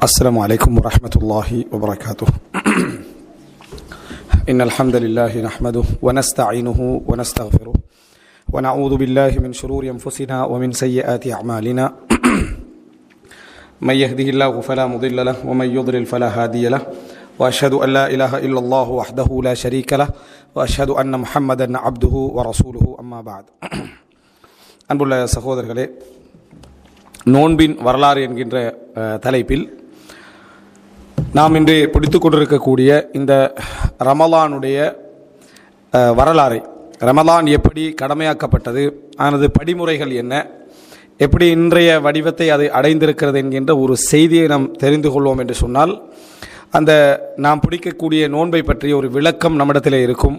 السلام عليكم ورحمة الله وبركاته. إن الحمد لله نحمده ونستعينه ونستغفره ونعوذ بالله من شرور أنفسنا ومن سيئات أعمالنا من يهده الله فلا مضل له ومن يضلل فلا هادي له وأشهد أن لا إله إلا الله وحده لا شريك له وأشهد أن محمدا عبده ورسوله أما بعد. அன்புள்ள சகோதரர்களே, நோன்பின் வரலாறு என்கின்ற தலைப்பில் நாம் இன்று பிடித்து கொண்டிருக்கக்கூடிய இந்த ரமலானுடைய வரலாறை, ரமலான் எப்படி கடமையாக்கப்பட்டது, அதனது படிமுறைகள் என்ன, எப்படி இன்றைய வடிவத்தை அது அடைந்திருக்கிறது என்கின்ற ஒரு செய்தியை நாம் தெரிந்து கொள்வோம் என்று சொன்னால், அந்த நாம் பிடிக்கக்கூடிய நோன்பை பற்றிய ஒரு விளக்கம் நம்மிடத்திலே இருக்கும்.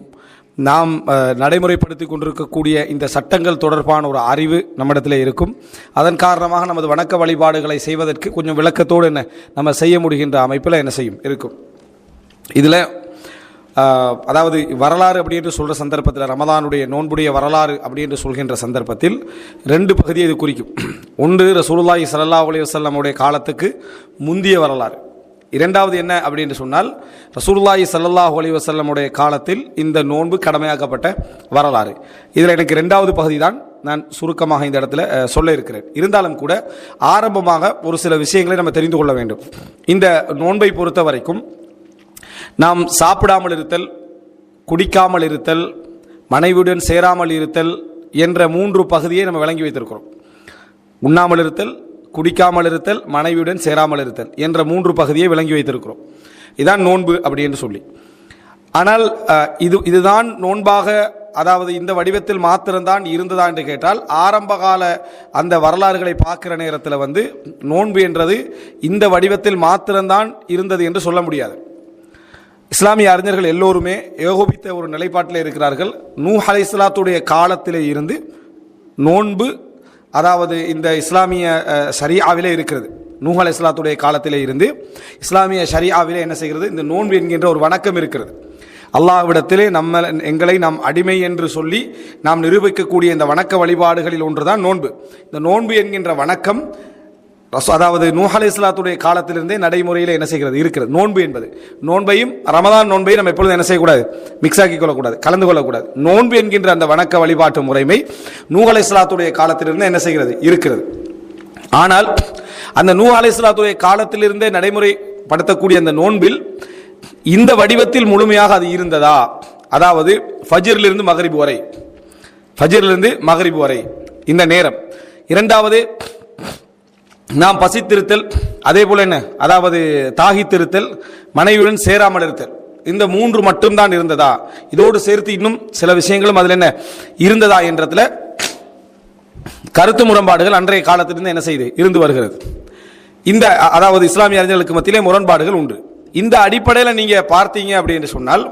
நாம் நடைமுறைப்படுத்தி கொண்டிருக்கக்கூடிய இந்த சட்டங்கள் தொடர்பான ஒரு அறிவு நம்மிடத்தில் இருக்கும். அதன் காரணமாக நமது வணக்க வழிபாடுகளை செய்வதற்கு கொஞ்சம் விளக்கத்தோடு நம்ம செய்ய முடிகின்ற அமைப்பில் என்ன செய்யும் இருக்கும். இதில் அதாவது வரலாறு அப்படி என்று சொல்கிற சந்தர்ப்பத்தில், ரமலானுடைய நோன்புடைய வரலாறு அப்படி என்று சொல்கின்ற சந்தர்ப்பத்தில் ரெண்டு பகுதியை இது குறிக்கும். ஒன்று ரசூலுல்லாஹி ஸல்லல்லாஹு அலைஹி வஸல்லம் காலத்துக்கு முந்திய வரலாறு. இரண்டாவது என்ன அப்படின்னு சொன்னால், ரசூலுல்லாஹி ஸல்லல்லாஹு அலைஹி வஸல்லம் காலத்தில் இந்த நோன்பு கடமையாக்கப்பட்ட வரலாறு. இதில் எனக்கு இரண்டாவது பகுதி தான் நான் சுருக்கமாக இந்த இடத்துல சொல்ல இருக்கிறேன். இருந்தாலும் கூட ஆரம்பமாக ஒரு சில விஷயங்களை நம்ம தெரிந்து கொள்ள வேண்டும். இந்த நோன்பை பொறுத்த வரைக்கும் நாம் சாப்பிடாமல் இருத்தல், குடிக்காமல் இருத்தல், மனைவியுடன் சேராமல் இருத்தல் என்ற மூன்று பகுதியை நம்ம விளங்கி வைத்திருக்கிறோம். உண்ணாமல் இருத்தல், குடிக்காமல் இருத்தல், மனைவியுடன் சேராமல் இருத்தல் என்ற மூன்று பகுதியை விளங்கி வைத்திருக்கிறோம். இதுதான் நோன்பு அப்படி என்று சொல்லி. ஆனால் இதுதான் நோன்பாக, அதாவது இந்த வடிவத்தில் மாத்திரம்தான் இருந்ததா என்று கேட்டால், ஆரம்பகால அந்த வரலாறுகளை பார்க்கிற நேரத்தில் நோன்பு என்றது இந்த வடிவத்தில் மாத்திரம்தான் இருந்தது என்று சொல்ல முடியாது. இஸ்லாமிய அறிஞர்கள் எல்லோருமே ஏகோபித்த ஒரு நிலைப்பாட்டில் இருக்கிறார்கள். நூஹ் அலைஹிஸ்ஸலாத்துடைய காலத்திலே இருந்து நோன்பு, அதாவது இந்த இஸ்லாமிய ஷரியாவிலே இருக்கிறது. நூஹ் அலைஹிஸ்ஸலாத்துடைய காலத்திலே இருந்து இஸ்லாமிய ஷரியாவிலே என்ன செய்கிறது, இந்த நோன்பு என்கின்ற ஒரு வணக்கம் இருக்கிறது. அல்லாஹ்விடத்திலே எங்களை நாம் அடிமை என்று சொல்லி நாம் நிரூபிக்கக்கூடிய இந்த வணக்க வழிபாடுகளில் ஒன்றுதான் நோன்பு. இந்த நோன்பு என்கின்ற வணக்கம் அதாவது நூஹ் அலைஹிஸ்ஸலாத்துடைய காலத்திலிருந்தே நடைமுறையில் என்ன செய்கிறது, இருக்கிறது. நோன்பு என்பது, நோன்பையும் ரமதான் நோன்பையும் நம்ம எப்பொழுதும் என்ன செய்யக்கூடாது, மிக்ஸ் ஆக்கி கொள்ளக்கூடாது, கலந்து கொள்ளக்கூடாது. நோன்பு என்கின்ற அந்த வணக்க வழிபாட்டு முறைமை நூஹ் அலைஹிஸ்ஸலாத்துடைய காலத்திலிருந்து என்ன செய்கிறது, இருக்கிறது. ஆனால் அந்த நூஹ் அலைஹிஸ்ஸலாத்துடைய காலத்திலிருந்தே நடைமுறைப்படுத்தக்கூடிய அந்த நோன்பில் இந்த வடிவத்தில் முழுமையாக அது இருந்ததா, அதாவது ஃபஜ்ரிலிருந்து மக்ரிப் வரை, ஃபஜ்ரிலிருந்து மக்ரிப் வரை இந்த நேரம். இரண்டாவது, நாம் பசித்திருத்தல், அதே போல என்ன, அதாவது தாகித்திருத்தல், மனைவியுடன் சேராமல் இருத்தல், இந்த மூன்று மட்டும்தான் இருந்ததா, இதோடு சேர்த்து இன்னும் சில விஷயங்களும் அதில் என்ன இருந்ததா என்றதுல கருத்து முரண்பாடுகள் அன்றைய காலத்திலிருந்து என்ன செய்து இருந்து வருகிறது. இந்த அதாவது இஸ்லாமிய அறிஞர்களுக்கு மத்தியிலே முரண்பாடுகள் உண்டு. இந்த அடிப்படையில் நீங்க பார்த்தீங்க அப்படின்னு சொன்னால்,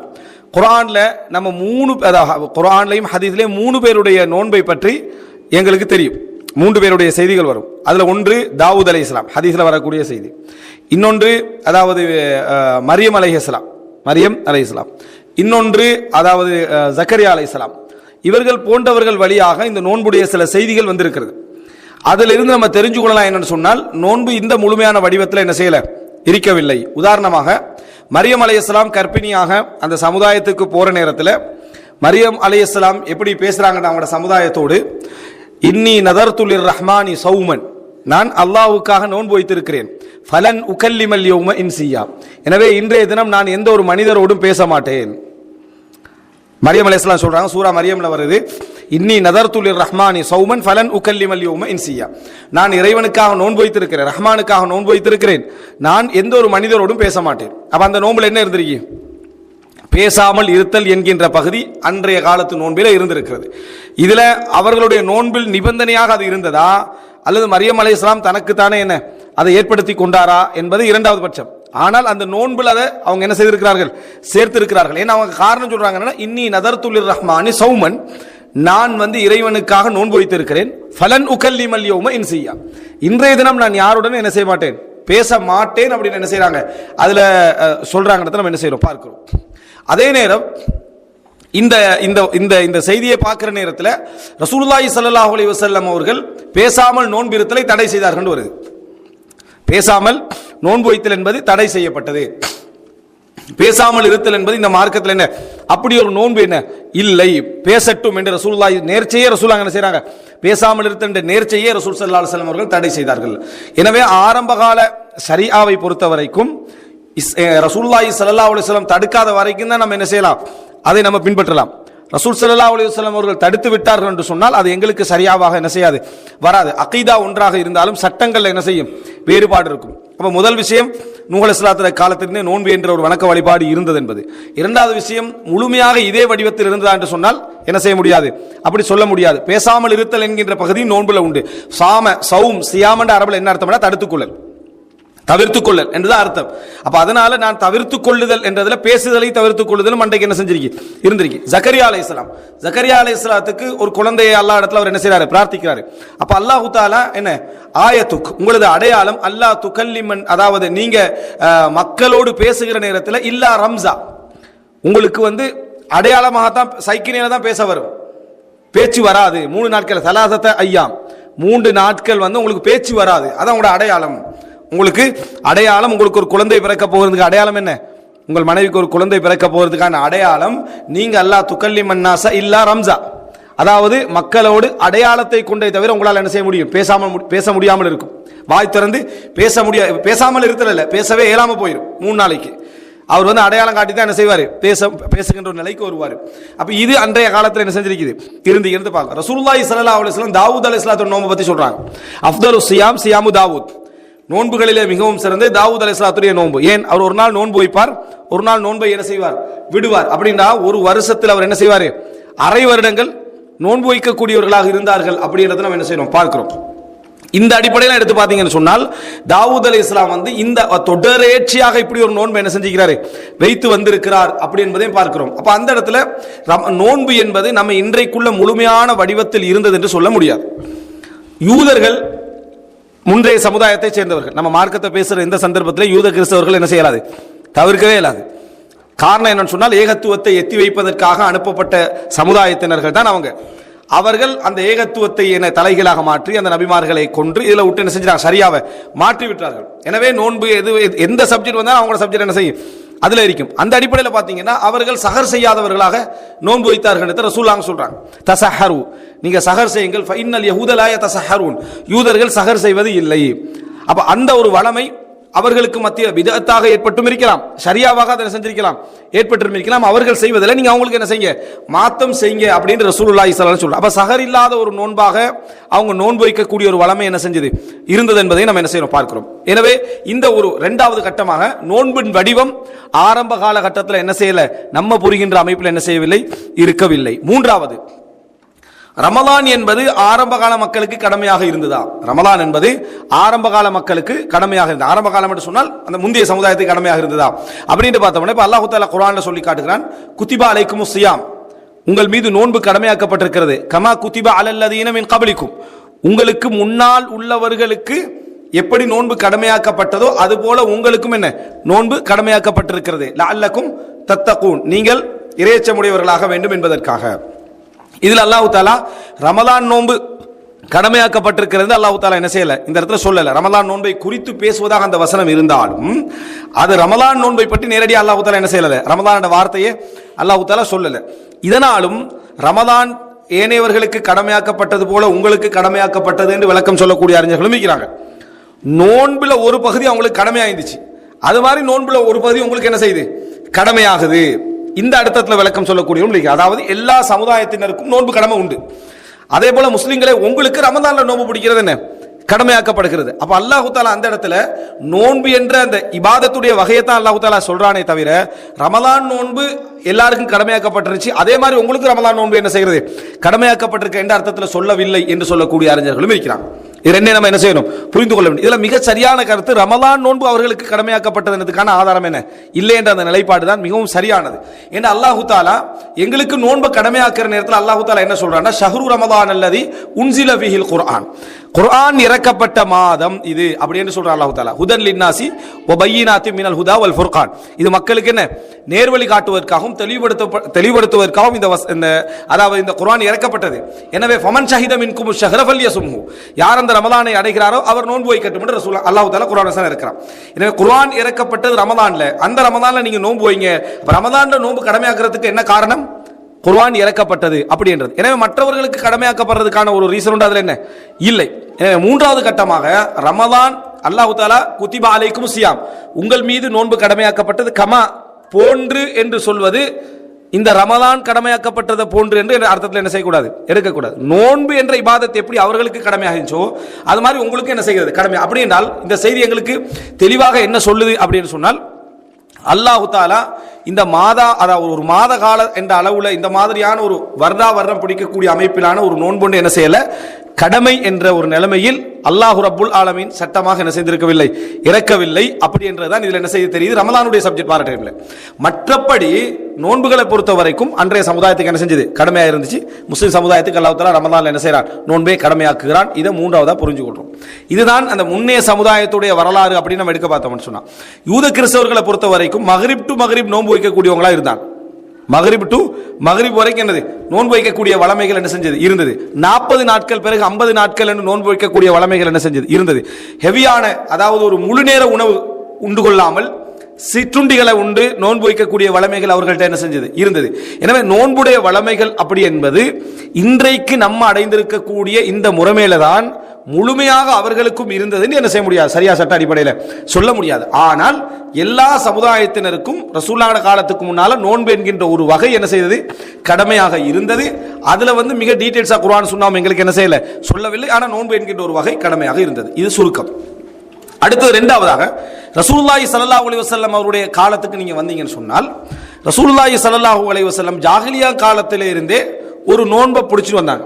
குர்ஆன்ல நம்ம குர்ஆன்லையும் ஹதீஸ்லையும் 3 பேருடைய நோன்பை பற்றி எங்களுக்கு தெரியும். 3 பேருடைய செய்திகள் வரும். அதில் ஒன்று தாவூத் அலைஹிஸ்ஸலாம், ஹதீஸில் வரக்கூடிய செய்தி. இன்னொன்று அதாவது மரியம் அலைஹிஸ்ஸலாம். இன்னொன்று அதாவது ஜக்கரியா அலைஹிஸ்ஸலாம். இவர்கள் போன்றவர்கள் வழியாக இந்த நோன்புடைய சில செய்திகள் வந்திருக்கிறது. அதிலிருந்து நம்ம தெரிஞ்சு கொள்ளலாம் என்னன்னு சொன்னால், நோன்பு இந்த முழுமையான வடிவத்தில் என்ன செய்யல இருக்கவில்லை. உதாரணமாக, மரியம் அலைஹிஸ்ஸலாம் கர்ப்பிணியாக அந்த சமுதாயத்துக்கு போற நேரத்தில் மரியம் அலைஹிஸ்ஸலாம் எப்படி பேசுறாங்கன்னா அவங்களோட சமுதாயத்தோடு, இன்னி நதர்து லிர்ரஹ்மானி சௌமன், நான் அல்லாஹ்வுக்காக நோன்பு வைத்திருக்கிறேன், ஃபலன் உகல்லிமல் யௌம இன்சியா, எனவே இன்றைய தினம் நான் எந்த ஒரு மனிதரோடும் பேச மாட்டேன். மரியம் அலைஹிஸ்ஸலாம் சொல்றாங்க, சூரா மரியம்ல வருது, இன்னி நதர்து லிர்ரஹ்மானி சௌமன் ஃபலன் உகல்லிமல் யௌம இன்சியா, நான் இறைவனுக்காக நோன்பு வைத்திருக்கிறேன், ரஹ்மானுக்காக நோன்பு வைத்திருக்கிறேன், நான் எந்த ஒரு மனிதரோடும் பேச மாட்டேன். அப்ப அந்த நோன்புல என்ன இருந்திருக்கு, பேசாமல் இருத்தல் என்கின்ற பகுதி அன்றைய காலத்து நோன்பில இருந்திருக்கிறது. இதுல அவர்களுடைய நோன்பில் நிபந்தனையாக அது இருந்ததா, அல்லது மரியம் அலைஹிஸ்ஸலாம் தனக்குத்தானே என்ன அதை ஏற்படுத்தி கொண்டாரா என்பது இரண்டாவது பட்சம். ஆனால் அந்த நோன்பில் அதை அவங்க என்ன செய்திருக்கிறார்கள், சேர்த்திருக்கிறார்கள். ஏன்னா அவங்க காரணம் சொல்றாங்கன்னா, இன்னி நதர்து லிர்ரஹ்மானி சௌமன், நான் இறைவனுக்காக நோன்பு வைத்திருக்கிறேன், ஃபலன் உகல்லிமல் யௌம இன்சியா, இன்றைய தினம் நான் யாருடன் என்ன செய்ய மாட்டேன், பேச மாட்டேன் அப்படின்னு என்ன செய்யறாங்க, அதுல சொல்றாங்கன்றத நம்ம என்ன செய்யறோம் பார்க்கிறோம். அதே நேரம் இந்த இந்த இந்த இந்த செய்தியை பார்க்கிற நேரத்தில் ரசூலுல்லாஹி ஸல்லல்லாஹு அலைஹி வஸல்லம் அவர்கள் பேசாமல் நோன்பிருத்தலை தடை செய்தார்கள் வருது. பேசாமல் நோன்பு வைத்தல் என்பது தடை செய்யப்பட்டது. பேசாமல் இருத்தல் என்பது இந்த மார்க்கத்தில் என்ன அப்படி ஒரு நோன்பு என்ன இல்லை. பேசட்டும் என்று ரசூலுல்லாஹி நேர்ச்சையே ரசூலுல்லாஹ் என்ன செய்றாங்க, பேசாமல் இருத்தல் என்ற நேர்ச்சையே ரசூல் ஸல்லல்லாஹு அலைஹி வஸல்லம் அவர்கள் தடை செய்தார்கள். எனவே ஆரம்பகால ஷரீஆவை பொறுத்த வரைக்கும் ரசூலுல்லாஹி ஸல்லல்லாஹு அலைஹி வஸல்லம் தடுக்காத வரைக்கும் தான் நம்ம என்ன செய்யலாம், அதை நம்ம பின்பற்றலாம். ரசூல் ஸல்லல்லாஹு அலைஹி வஸல்லம் அவர்கள் தடுத்து விட்டார்கள் என்று சொன்னால் அது எங்களுக்கு சரியாவாக என்ன செய்யாது, வராது. அகீதா ஒன்றாக இருந்தாலும் சட்டங்கள் என்ன செய்யும், வேறுபாடு இருக்கும். அப்ப முதல் விஷயம் நூஹ் அலைஹிஸ்ஸலாத்துடைய காலத்திலிருந்தே நோன்பு என்ற ஒரு வணக்க வழிபாடு இருந்தது என்பது. இரண்டாவது விஷயம், முழுமையாக இதே வடிவத்தில் இருந்ததா என்று சொன்னால் என்ன செய்ய முடியாது, அப்படி சொல்ல முடியாது. பேசாமல் இருத்தல் என்கின்ற பகுதியும் நோன்புல உண்டு. சாம சௌம் சியாம் என்ற அரபில் என்ன அர்த்தம்னா தடுத்துக்கொள்ளல், தவிர்த்துக் கொள்ளல் என்றுதான் அர்த்தம். அப்ப அதனால நான் தவிர்த்துக் கொள்ளுதல் என்றதுல பேசுதலை தவிர்த்துக் கொள்ளுதல் மண்டைக்கு என்ன செஞ்சிருக்கு, இருந்திருக்கு. ஜக்கரியா அலைஹிஸ்ஸலாத்துக்கு ஒரு குழந்தையை அல்லாஹ் இடத்துல அவர் என்ன செய்யறாரு, பிரார்த்திக்கிறாரு. அப்ப அல்லாஹு தஆலா என்ன ஆயத்துக் உங்களது அடையாளம் அல்லாஹ் துகல்லிமன், அதாவது நீங்க மக்களோடு பேசுகிற நேரத்தில் இல்லா ரம்ஸா, உங்களுக்கு அடையாளமாகத்தான் சைக்கினில தான் பேச வரும், பேச்சு வராது. 3 நாட்கள் சலாசத்த ஐயாம், 3 நாட்கள் உங்களுக்கு பேச்சு வராது. அதான் உங்களோட அடையாளம். உங்களுக்கு அடையாளம், உங்களுக்கு ஒரு குழந்தை பிறக்க போகிறதுக்கு அடையாளம் என்ன, உங்கள் மனைவிக்கு ஒரு குழந்தை பிறக்க போகிறதுக்கான அடையாளம் நீங்க அல்லாஹ் துகல்லிமன் நாஸ இல்லா ரம்ஸா, அதாவது மக்களோடு அடையாளத்தை கொண்டே தவிர உங்களால் என்ன செய்ய முடியும், பேச முடியாமல் இருக்கும். வாய் திறந்து பேச முடியாது, பேசாமல் இருத்தல, பேசவே இயலாம போயிடும் 3 நாளைக்கு. அவர் அடையாளம் காட்டி தான் என்ன செய்வார், பேசுகின்ற ஒரு நிலைக்கு வருவார். அப்ப இது அன்றைய காலத்தில் என்ன செஞ்சிருக்குது, இருந்து பார்க்க. ரசூலுல்லாஹி ஸல்லல்லாஹு அலைஹி வஸல்லம் தாவூத் அலைஹிஸ்ஸலாத்து நோன்பு பத்தி சொல்றாங்க. அஃதலு சியாம் சியாமு தாவூத், நோன்புகளிலே மிகவும் சிறந்த தாவூத் அலைஹிஸ்ஸலாத்துடைய நோன்பு. ஏன், அவர் ஒரு நாள் நோன்பு வைப்பார், ஒரு நாள் நோன்பை என்ன செய்வார், விடுவார். அப்படின்னா ஒரு வருஷத்தில் அவர் என்ன செய்வார், அரை வருடங்கள் நோன்பு வைக்கக்கூடியவர்களாக இருந்தார்கள் அப்படின்றத நம்ம என்ன செய்யணும், பார்க்கிறோம். இந்த அடிப்படையில் எடுத்து பார்த்தீங்கன்னு சொன்னால் தாவூத் அலைஹிஸ்ஸலாம் இந்த தொடரேட்சியாக இப்படி ஒரு நோன்பு என்ன செஞ்சிருக்கிறாரு, வைத்து வந்திருக்கிறார் அப்படி என்பதையும் பார்க்கிறோம். அப்ப அந்த இடத்துல நோன்பு என்பது நம்ம இன்றைக்குள்ள முழுமையான வடிவத்தில் இருந்தது என்று சொல்ல முடியாது. யூதர்கள் முந்தைய சமுதாயத்தை சேர்ந்தவர்கள், நம்ம மார்க்கத்தை பேசுற இந்த சந்தர்ப்பத்தில் யூத கிறிஸ்தவர்கள் என்ன செய்யலாது, தவிர்க்கவே இயலாது. காரணம் என்னன்னு சொன்னால் ஏகத்துவத்தை எத்தி வைப்பதற்காக அனுப்பப்பட்ட சமுதாயத்தினர்கள் தான் அவர்கள் அந்த ஏகத்துவத்தை என தலைகளாக மாற்றி அந்த நபிமார்களை கொன்று இதுல விட்டு என்ன செஞ்சாங்க, சரியாவை மாற்றி விட்டார்கள். எனவே நோன்பு எந்த சப்ஜெக்ட் வந்தாலும் அவங்களோட சப்ஜெக்ட் என்ன செய்யும், அதுல இருக்கும். அந்த அடிப்படையில் பாத்தீங்கன்னா அவர்கள் சஹர் செய்யாதவர்களாக நோன்பு வைத்தார்கள் என்று ரசூலுல்லாஹ் சொல்றாங்க. தஸஹரு, நீங்க சஹர் செய்யுங்கள், ஃபஇன்னல் யஹூத லா யதஸஹரூன், யூதர்கள் சஹர் செய்வது இல்லை. அப்ப அந்த ஒரு வளமை அவர்களுக்கு மத்திய பிதஅத்தாக ஏற்பட்டும் இருக்கலாம், ஷரியாவாக அதை செஞ்சிருக்கலாம், ஏற்பட்டும் இருக்கலாம். அவர்கள் செய்வதில்லை, நீங்க அவங்களுக்கு என்ன செய்யுங்க, மாத்தம் செய்யுங்க அப்படின்னு ரசூலுல்லாஹி ஸல்லல்லாஹு அலைஹி வஸல்லம் சொல்றாங்க. அப்ப சஹர் இல்லாத ஒரு நோன்பாக அவங்க நோன்பு வைக்கக்கூடிய ஒரு வளமை என்ன செஞ்சது, இருந்தது என்பதை நம்ம என்ன செய்யணும், பார்க்கிறோம். எனவே இந்த ஒரு 2வது கட்டமாக நோன்பின் வடிவம் ஆரம்ப காலகட்டத்தில் என்ன செய்யல, நம்ம புரிகின்ற அமைப்பில் என்ன செய்யவில்லை, இருக்கவில்லை. 3வது, ரமலான் என்பது ஆரம்ப கால மக்களுக்கு கடமையாக இருந்ததா? ரமலான் என்பது ஆரம்ப கால மக்களுக்கு கடமையாக இருந்தது. ஆரம்ப காலம் என்று சொன்னால் அந்த முந்தைய சமுதாயத்துக்கு கடமையாக இருந்ததா அப்படின்னு பார்த்தோம்னா, இப்ப அல்லாஹ் தஆலா குர்ஆன்ல சொல்லி காட்டுகிறான், குத்திபா அலைக்குமுஸ் ஸியாம், உங்கள் மீது நோன்பு கடமையாக்கப்பட்டிருக்கிறது. கமா குத்திபா அலல்லதீன மின் கப்லிக்கும், உங்களுக்கு முன்னால் உள்ளவர்களுக்கு எப்படி நோன்பு கடமையாக்கப்பட்டதோ அதுபோல உங்களுக்கும் என்ன நோன்பு கடமையாக்கப்பட்டிருக்கிறது. லஅல்லக்கும் தத்தகூன், நீங்கள் இறையச்சமுடையவர்களாக வேண்டும் என்பதற்காக. இதில் அல்லாஹ் தஆலா ரமலான் நோன்பு கடமையாக்கப்பட்டிருக்கிறது அல்லாஹ் தஆலா என்ன செய்யல, இந்த இடத்துல சொல்லல. ரமலான் நோன்பை குறித்து பேசுவதாக அந்த வசனம் இருந்தாலும் அது ரமலான் நோன்பை பற்றி நேரடியாக அல்லாஹ் தஆலா என்ன செய்யல, ரமலான் வார்த்தையே அல்லாஹ் தஆலா சொல்லல. இதனாலும் ரமலான் ஏனையவர்களுக்கு கடமையாக்கப்பட்டது போல உங்களுக்கு கடமையாக்கப்பட்டது என்று விளக்கம் சொல்லக்கூடிய அறிஞர்களும் இருக்கிறாங்க. நோன்புல ஒரு பகுதி அவங்களுக்கு கடமையாயிருந்துச்சு, அது மாதிரி நோன்புல ஒரு பகுதி உங்களுக்கு என்ன செய்யுது, கடமையாகுது. இந்த அர்த்தத்தில் விளக்கம் சொல்லக்கூடியவங்க, அதாவது எல்லா சமுதாயத்தினருக்கும் நோன்பு கடமை உண்டு. அதே போல முஸ்லிம்களே உங்களுக்கு ரமதான்ல நோன்பு பிடிக்கிறது என்ன கடமையாக்கப்படுகிறது. அப்ப அல்லாஹ் தஆலா அந்த இடத்துல நோன்பு என்ற அந்த இபாதத்துடைய வகையத்தான் அல்லாஹ் தஆலா சொல்றானே தவிர ரமலான் நோன்பு எல்லாருக்கும் கடமையாக்கப்பட்டிருச்சு, அதே மாதிரி உங்களுக்கு ரமலான் நோன்பு என்ன செய்கிறது கடமையாக்கப்பட்டிருக்க என்ற அர்த்தத்தில் சொல்லவில்லை என்று சொல்லக்கூடிய அறிஞர்களும் இருக்கிறாங்க. இது ரெண்டே நம்ம என்ன செய்யணும், புரிந்து கொள்ள வேண்டும். இதுல மிக சரியான கருத்து, ரமலான் நோன்பு அவர்களுக்கு கடமையாக்கப்பட்டதுக்கான ஆதாரம் என்ன இல்லை என்ற அந்த நிலைப்பாடு தான் மிகவும் சரியானது. ஏன்னா அல்லாஹு தஆலா எங்களுக்கு நோன்பு கடமையாக்குற நேரத்தில் அல்லாஹு தஆலா என்ன சொல்றான்னா, ஷஹ்ரு ரமலான் அல்லதி உன்சில ஃபீஹில் குர்ஆன், குர்ஆன் இறக்கப்பட்ட மாதம் இது அப்படின்னு சொல்றான் அல்லாஹ் தஆலா. ஹுதன் லின்னாசி வ பையினாத்தின் மினல் ஹுதா வல் ஃபுர்கான். இது மக்களுக்கு என்ன நேர்வழி காட்டுவதற்காகவும் தெளிவுபடுத்துவதற்காகவும் இந்த அதாவது இந்த குர்ஆன் இறக்கப்பட்டது. எனவே ஃபமன் ஷஹித மின்கும் ஷஹ்ர ஃபல்யசும்ஹு, யார் அந்த ரமலானை அடைகிறாரோ அவர் நோன்பு வைக்கட்டும் என்று ரசூல் அல்லாஹ் தஆலா குர்ஆன் வசனம் இருக்கிறான். எனவே குர்ஆன் இறக்கப்பட்டது ரமலான்ல, அந்த ரமலான்ல நீங்க நோன்பு வைங்க. ரமலான்ல நோன்பு கடமையாக்குறதுக்கு என்ன காரணம்? குர்ஆன் இறக்கப்பட்டது அப்படின்றது. எனவே மற்றவர்களுக்கு கடமையாக்கப்படுறதுக்கான ஒரு ரீசன் உண்டு, அதுல என்ன இல்லை. எனவே மூன்றாவது கட்டமாக ரமலான் அல்லாஹ் தஆலா குத்திபா அலைக்கும் சியாம், உங்கள் மீது நோன்பு கடமையாக்கப்பட்டது கமா போன்று என்று சொல்வது இந்த ரமலான் கடமையாக்கப்பட்டதை போன்று என்று அர்த்தத்தில் என்ன செய்யக்கூடாது, எடுக்கக்கூடாது. நோன்பு என்ற இபாதத் எப்படி அவர்களுக்கு கடமையாகிச்சோ அது மாதிரி உங்களுக்கு என்ன செய்கிறது கடமை. அப்படி என்றால் இந்த செய்தி எங்களுக்கு தெளிவாக என்ன சொல்லுது அப்படின்னு சொன்னால், அல்லாஹு தஆலா இந்த மாதா அதாவது ஒரு மாத கால என்ற அளவுல இந்த மாதிரியான ஒரு வருடம் பிடிக்கக்கூடிய அமைப்பிலான ஒரு நோன்பு என்ன செய்யல, கடமை என்ற ஒரு நிலைமையில் அல்லாஹு ரப்புல் ஆலமீன் சட்டமாக என்ன செய்திருக்கவில்லை, இறக்கவில்லை. அப்படி என்றுதான் இதுல என்ன செய்ய தெரியுது, ரமலானுடைய சப்ஜெக்ட் பாராட்டவில்லை. மற்றபடி நோன்புகளை பொறுத்த வரைக்கும் அன்றைய சமுதாயத்துக்கு என்ன செஞ்சது, கடமையா இருந்துச்சு. முஸ்லிம் சமுதாயத்துக்கு அல்லாஹ் தஆலா ரமலான்ல என்ன செய்யறான், நோன்பை கடமையாக்குகிறான். இதை மூன்றாவதா புரிஞ்சுக்கொள்றோம். இதுதான் அந்த முன்னைய சமுதாயத்துடைய வரலாறு அப்படின்னு நம்ம எடுக்க பார்த்தோம்னு சொன்னா, யூத கிறிஸ்தவர்களை பொறுத்த வரைக்கும் மக்ரிப் டு மக்ரிப் நோன்பு வைக்கக்கூடியவங்களா இருந்தாங்க. மக்ரிப் டு மக்ரிப் வரைக்கும் என்னது நோன்பு வைக்கக்கூடிய வளமைகள் என்ன செஞ்சது இருந்தது. 40 நாட்கள் பிறகு 50 நாட்கள் என்று நோன்பு வைக்கக்கூடிய வளமைகள் என்ன செஞ்சது இருந்தது. ஹெவியான அதாவது ஒரு முழு நேர உணவு உண்டு கொள்ளாமல் சிற்றுண்டிகளை உண்டு நோன்பு வைக்கக்கூடிய வளமைகள் அவர்கள்ட்ட என்ன செஞ்சது இருந்தது. எனவே நோன்புடைய வளமைகள் அப்படி என்பது இன்றைக்கு நம்ம அடைந்திருக்கக்கூடிய இந்த முறைமையில தான் முழுமையாக அவர்களுக்கும் இருந்தது என்ன செய்ய முடியாது, சரியா சட்ட அடிப்படையில் சொல்ல முடியாது. ஆனால் எல்லா சமுதாயத்தினருக்கும் ரசூலுல்லாஹ் காலத்துக்கு முன்னால நோன்பு என்கின்ற ஒரு வகை என்ன செய்தது, கடமையாக இருந்தது. அதுல மிக டீடைல்ஸா குர்ஆன் சுன்னாவும் எங்களுக்கு என்ன செய்யல, சொல்லவில்லை. ஆனா நோன்பு என்கின்ற ஒரு வகை கடமையாக இருந்தது. இது சுருக்கம். அடுத்தது இரண்டாவதாக ரசூலுல்லாஹி ஸல்லல்லாஹு அலைஹி வஸல்லம் அவருடைய காலத்துக்கு நீங்க வந்தீங்கன்னு சொன்னால், ரசூலுல்லாஹி ஸல்லல்லாஹு அலைஹி வஸல்லம் ஜாஹிலியா காலத்திலே இருந்தே ஒரு நோன்பை பிடிச்சிட்டு வந்தாங்க.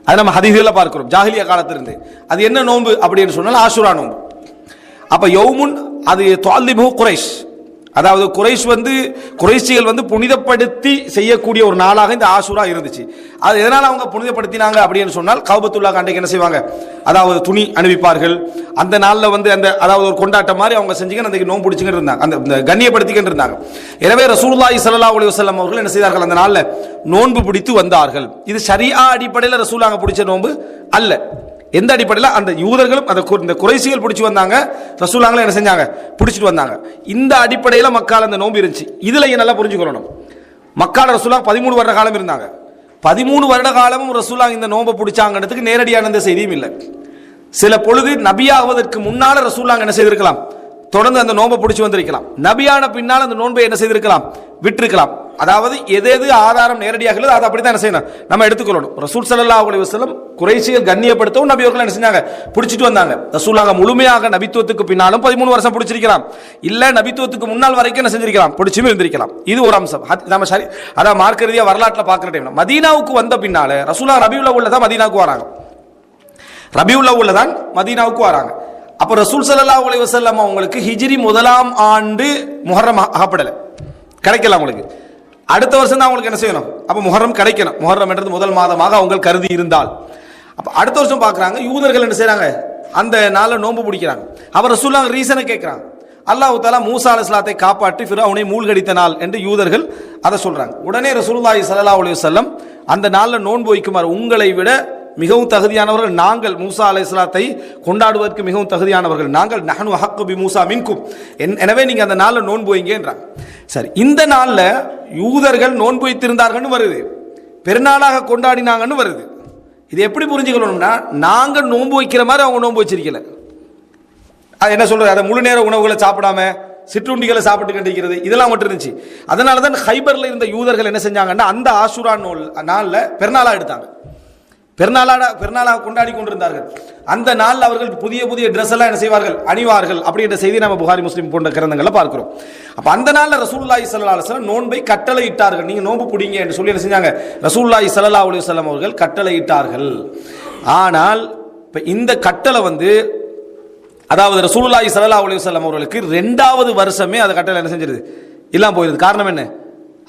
அது நம்ம ஹதீஸ்ல பார்க்கிறோம். ஜாஹிலியா காலத்திலிருந்து அது என்ன நோன்பு அப்படின்னு சொன்னால் ஆஷுரா நோன்பு. அப்ப யௌமுன் அது துஅல்லிமு குரைஷ், அதாவது குறைஷிகள் புனிதப்படுத்தி செய்யக்கூடிய ஒரு நாளாக இந்த ஆஷுரா இருந்துச்சு. அது எதனால அவங்க புனிதப்படுத்தினாங்க அப்படின்னு சொன்னால், கஅபத்துல்லாஹ் அன்றைக்கு என்ன செய்வாங்க, அதாவது துணி அணிவிப்பார்கள். அந்த நாளில் அந்த அதாவது ஒரு கொண்டாட்டம் மாதிரி அவங்க செஞ்சுக்க அன்றைக்கு நோன்பு பிடிச்சிக்கிட்டு இருந்தாங்க, அந்த கண்ணியப்படுத்திக்கிட்டு இருந்தாங்க. எனவே ரசூலுல்லாஹி ஸல்லல்லாஹு அலைஹி வஸல்லம் அவர்கள் என்ன செய்தார்கள், அந்த நாளில் நோன்பு பிடித்து வந்தார்கள். இது ஷரியா அடிப்படையில் ரசூலுல்லாஹ் பிடிச்ச நோன்பு அல்ல. எந்த அடிப்படையில் அந்த யூதர்களும் இந்த குறைஷிகள் பிடிச்சி வந்தாங்க, ரசூலுல்லாஹ் என்ன செஞ்சாங்க, பிடிச்சிட்டு வந்தாங்க. இந்த அடிப்படையில் மக்கால அந்த நோன்பு இருந்துச்சு. இதுல நல்லா புரிஞ்சுக்கணும், மக்கால ரசூலுல்லாஹ் 13 வருட காலம் இருந்தாங்க. 13 வருட காலமும் ரசூலுல்லாஹ் இந்த நோன்பை பிடிச்சாங்கிறதுக்கு நேரடியான எந்த செய்தியும் இல்லை. சில பொழுது நபியாவதற்கு முன்னால ரசூலுல்லாஹ் என்ன செய்திருக்கலாம், தொடர்ந்து அந்த நோன்பை பிடிச்சி வந்திருக்கலாம். நபியான பின்னால் அந்த நோன்பை என்ன செய்திருக்கலாம், விட்டிருக்கலாம். அதாவது எது ஆதாரம் நேரடியாக இல்லை அதை அப்படித்தான் என்ன செய்யணும், நம்ம எடுத்துக்கொள்ளணும். ரசூல் ஸல்லல்லாஹு அலைஹி வஸல்லம் குறைஷிகள் கண்ணியப்படுத்தவும் நபி அவர்கள் என்ன செஞ்சாங்க, பிடிச்சிட்டு வந்தாங்க. ரசூலுல்லாஹ் முழுமையாக நபித்துவத்துக்கு பின்னாலும் 13 வருஷம் பிடிச்சிருக்கலாம், இல்ல நபித்துவத்துக்கு முன்னால் வரைக்கும் என்ன செஞ்சிருக்கலாம், பிடிச்சும் இருந்திருக்கலாம். இது ஒரு அம்சம். நம்ம சரி அதான் மார்க்க ரீதியா வரலாற்றில் பார்க்கிற டைம் மதீனாவுக்கு வந்த பின்னால ரசூலுல்லாஹ் ரபியுல் அவ்வல்ல தான் மதீனாவுக்கு வராங்க. ரபியுல் அவ்வல்ல தான் மதீனாவுக்கு வராங்க. அப்ப ரசூல் ஸல்லல்லாஹு அலைஹி வஸல்லம் அவங்களுக்கு ஹிஜ்ரி 1ஆம் ஆண்டு முஹர்ரம் அகப்படல, கிடைக்கல அவங்களுக்கு. அடுத்த வருஷம் தான் அவங்களுக்கு என்ன செய்யணும், அப்ப முஹர்ரம் கிடைக்கணும். முஹர்ரம் என்றது முதல் மாதமாக அவங்க கருதி இருந்தால், அப்ப அடுத்த வருஷம் பார்க்கறாங்க. யூதர்கள் என்ன செய்யறாங்க, அந்த நாளில் நோன்பு பிடிக்கிறாங்க. அவர் ரசூலுல்லாஹ் ரீசனை கேட்கிறாங்க. அல்லாஹ் தஆலா மூசா அலைஹிஸ்ஸலாத்தை காப்பாற்றி ஃபிரௌனை மூழ்கடித்த நாள் என்று யூதர்கள் அதை சொல்றாங்க. உடனே ரசூலுல்லாஹி ஸல்லல்லாஹு அலைஹி வஸல்லம் அந்த நாளில் நோன்பு வைக்குமாறு, உங்களை விட மிகவும் தகுதியானவர்கள் நாங்கள், மூசா அலைஹிஸ்ஸலாத்தை கொண்டாடுவதற்கு மிகவும் தகுதியானவர்கள் நாங்கள், நஹ்னு அஹக்கு பி மூசா மின்கும், எனவே நீங்க அந்த நாளில் நோன்பு வைங்கன்றாங்க. சரி, இந்த நாளில் யூதர்கள் நோன்பு வைத்திருந்தார்கள்னு வருது, பெருநாளாக கொண்டாடினாங்கன்னு வருது. இது எப்படி புரிஞ்சுக்கணும்னா, நாங்க நோன்பு வைக்கிற மாதிரி அவங்க நோன்பு வச்சிருக்கல. அது என்ன சொல்றது, அதை முழு நேர உணவுகளை சாப்பிடாம சிற்றுண்டிகளை சாப்பிட்டு கண்டிக்கிறது இதெல்லாம் மட்டும் இருந்துச்சு. அதனால தான் ஹைபர்ல இருந்த யூதர்கள் என்ன செஞ்சாங்கன்னா, அந்த ஆஷுரா நாளில் பெருநாளா எடுத்தாங்க, பெருநாளாக கொண்டாடி கொண்டிருந்தார்கள். அந்த நாளில் அவர்கள் புதிய புதிய ட்ரெஸ் எல்லாம் என்ன செய்வார்கள், அணிவார்கள். அப்படின்ற செய்தி நம்ம புகாரி முஸ்லிம் போன்ற கிரந்தங்களை பார்க்கிறோம். அப்ப அந்த நாளில் ரசூலுல்லாஹி ஸல்லல்லாஹு அலைஹி வஸல்லம் நோன்பை கட்டளை இட்டார்கள். நீங்க நோன்பு பிடிங்க என்று சொல்லி என்ன செஞ்சாங்க, ரசூலுல்லாஹி ஸல்லல்லாஹு அலைஹி வஸல்லம் அவர்கள் கட்டளை இட்டார்கள். ஆனால் இப்ப இந்த கட்டளை அதாவது ரசூலுல்லாஹி ஸல்லல்லாஹு அலைஹி வஸல்லம் அவர்களுக்கு 2வது வருஷமே அந்த கட்டளை என்ன செஞ்சிருது, இல்லாம போயிருது. காரணம் என்ன,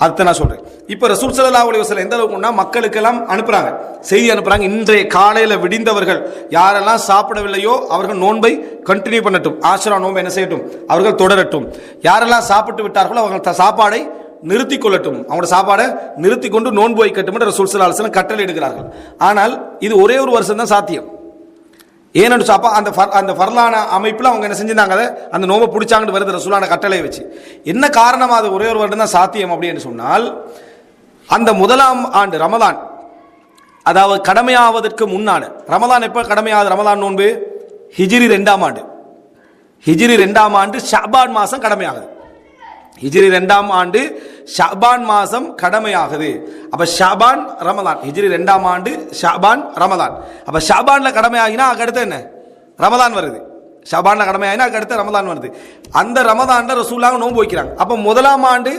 அதை நான் சொல்றேன். இப்ப ரசூல் ஸல்லல்லாஹு அலைஹி வஸல்லம் எந்த அளவுக்குன்னா மக்களுக்கெல்லாம் அனுப்புறாங்க, செய்தி அனுப்புறாங்க. இன்றைய காலையில விடிந்தவர்கள் யாரெல்லாம் சாப்பிடவில்லையோ அவர்கள் நோன்பை கண்டினியூ பண்ணட்டும், ஆஷுரா நோன்பை என்ன செய்யட்டும், அவர்கள் தொடரட்டும். யாரெல்லாம் சாப்பிட்டு விட்டார்களோ அவர்கள் சாப்பாடை நிறுத்தி கொள்ளட்டும், அவங்களோட சாப்பாடை நிறுத்தி கொண்டு நோன்பு வைக்கட்டும் என்று ரசூல் ஸல்லல்லாஹு அலைஹி வஸல்லம் கட்டளை எடுக்கிறார்கள். ஆனால் இது ஒரே ஒரு வருஷம் தான் சாத்தியம். ஏன்னு சாப்பா அந்த ஃபர்லான அமைப்பில் அவங்க என்ன செஞ்சிருந்தாங்க, அந்த நோம்பை பிடிச்சாங்கன்னு வருது ரசூலான கட்டளை வச்சு. என்ன காரணம், அது ஒரே ஒரு வருடம் தான் சாத்தியம் அப்படின்னு சொன்னால், அந்த முதலாம் ஆண்டு ரமலான், அதாவது கடமையாவதற்கு முன்னால ரமலான் எப்போ கடமையாவது, ரமலான் நோன்பு ஹிஜ்ரி 2ஆம் ஆண்டு, ஹிஜ்ரி 2ஆம் ஆண்டு ஷஅபான் மாதம் கடமையாகுது. ஹிஜ்ரி 2ஆம் ஆண்டு ஷஅபான் மாதம் கடமையாகுது. அப்ப ஷஅபான் ரமலான், ஹிஜ்ரி 2ஆம் ஆண்டு ஷஅபான் ரமலான். அப்ப ஷஅபான்ல கடமையாகினா அடுத்து என்ன, ரமலான் வருது. ஷஅபான்ல கடமையாகினா அடுத்து ரமலான் வருது. அந்த ரமலான்ல ரசூலுல்லாஹ் நோன்பு வைக்கிறாங்க. அப்ப முதலாம் ஆண்டு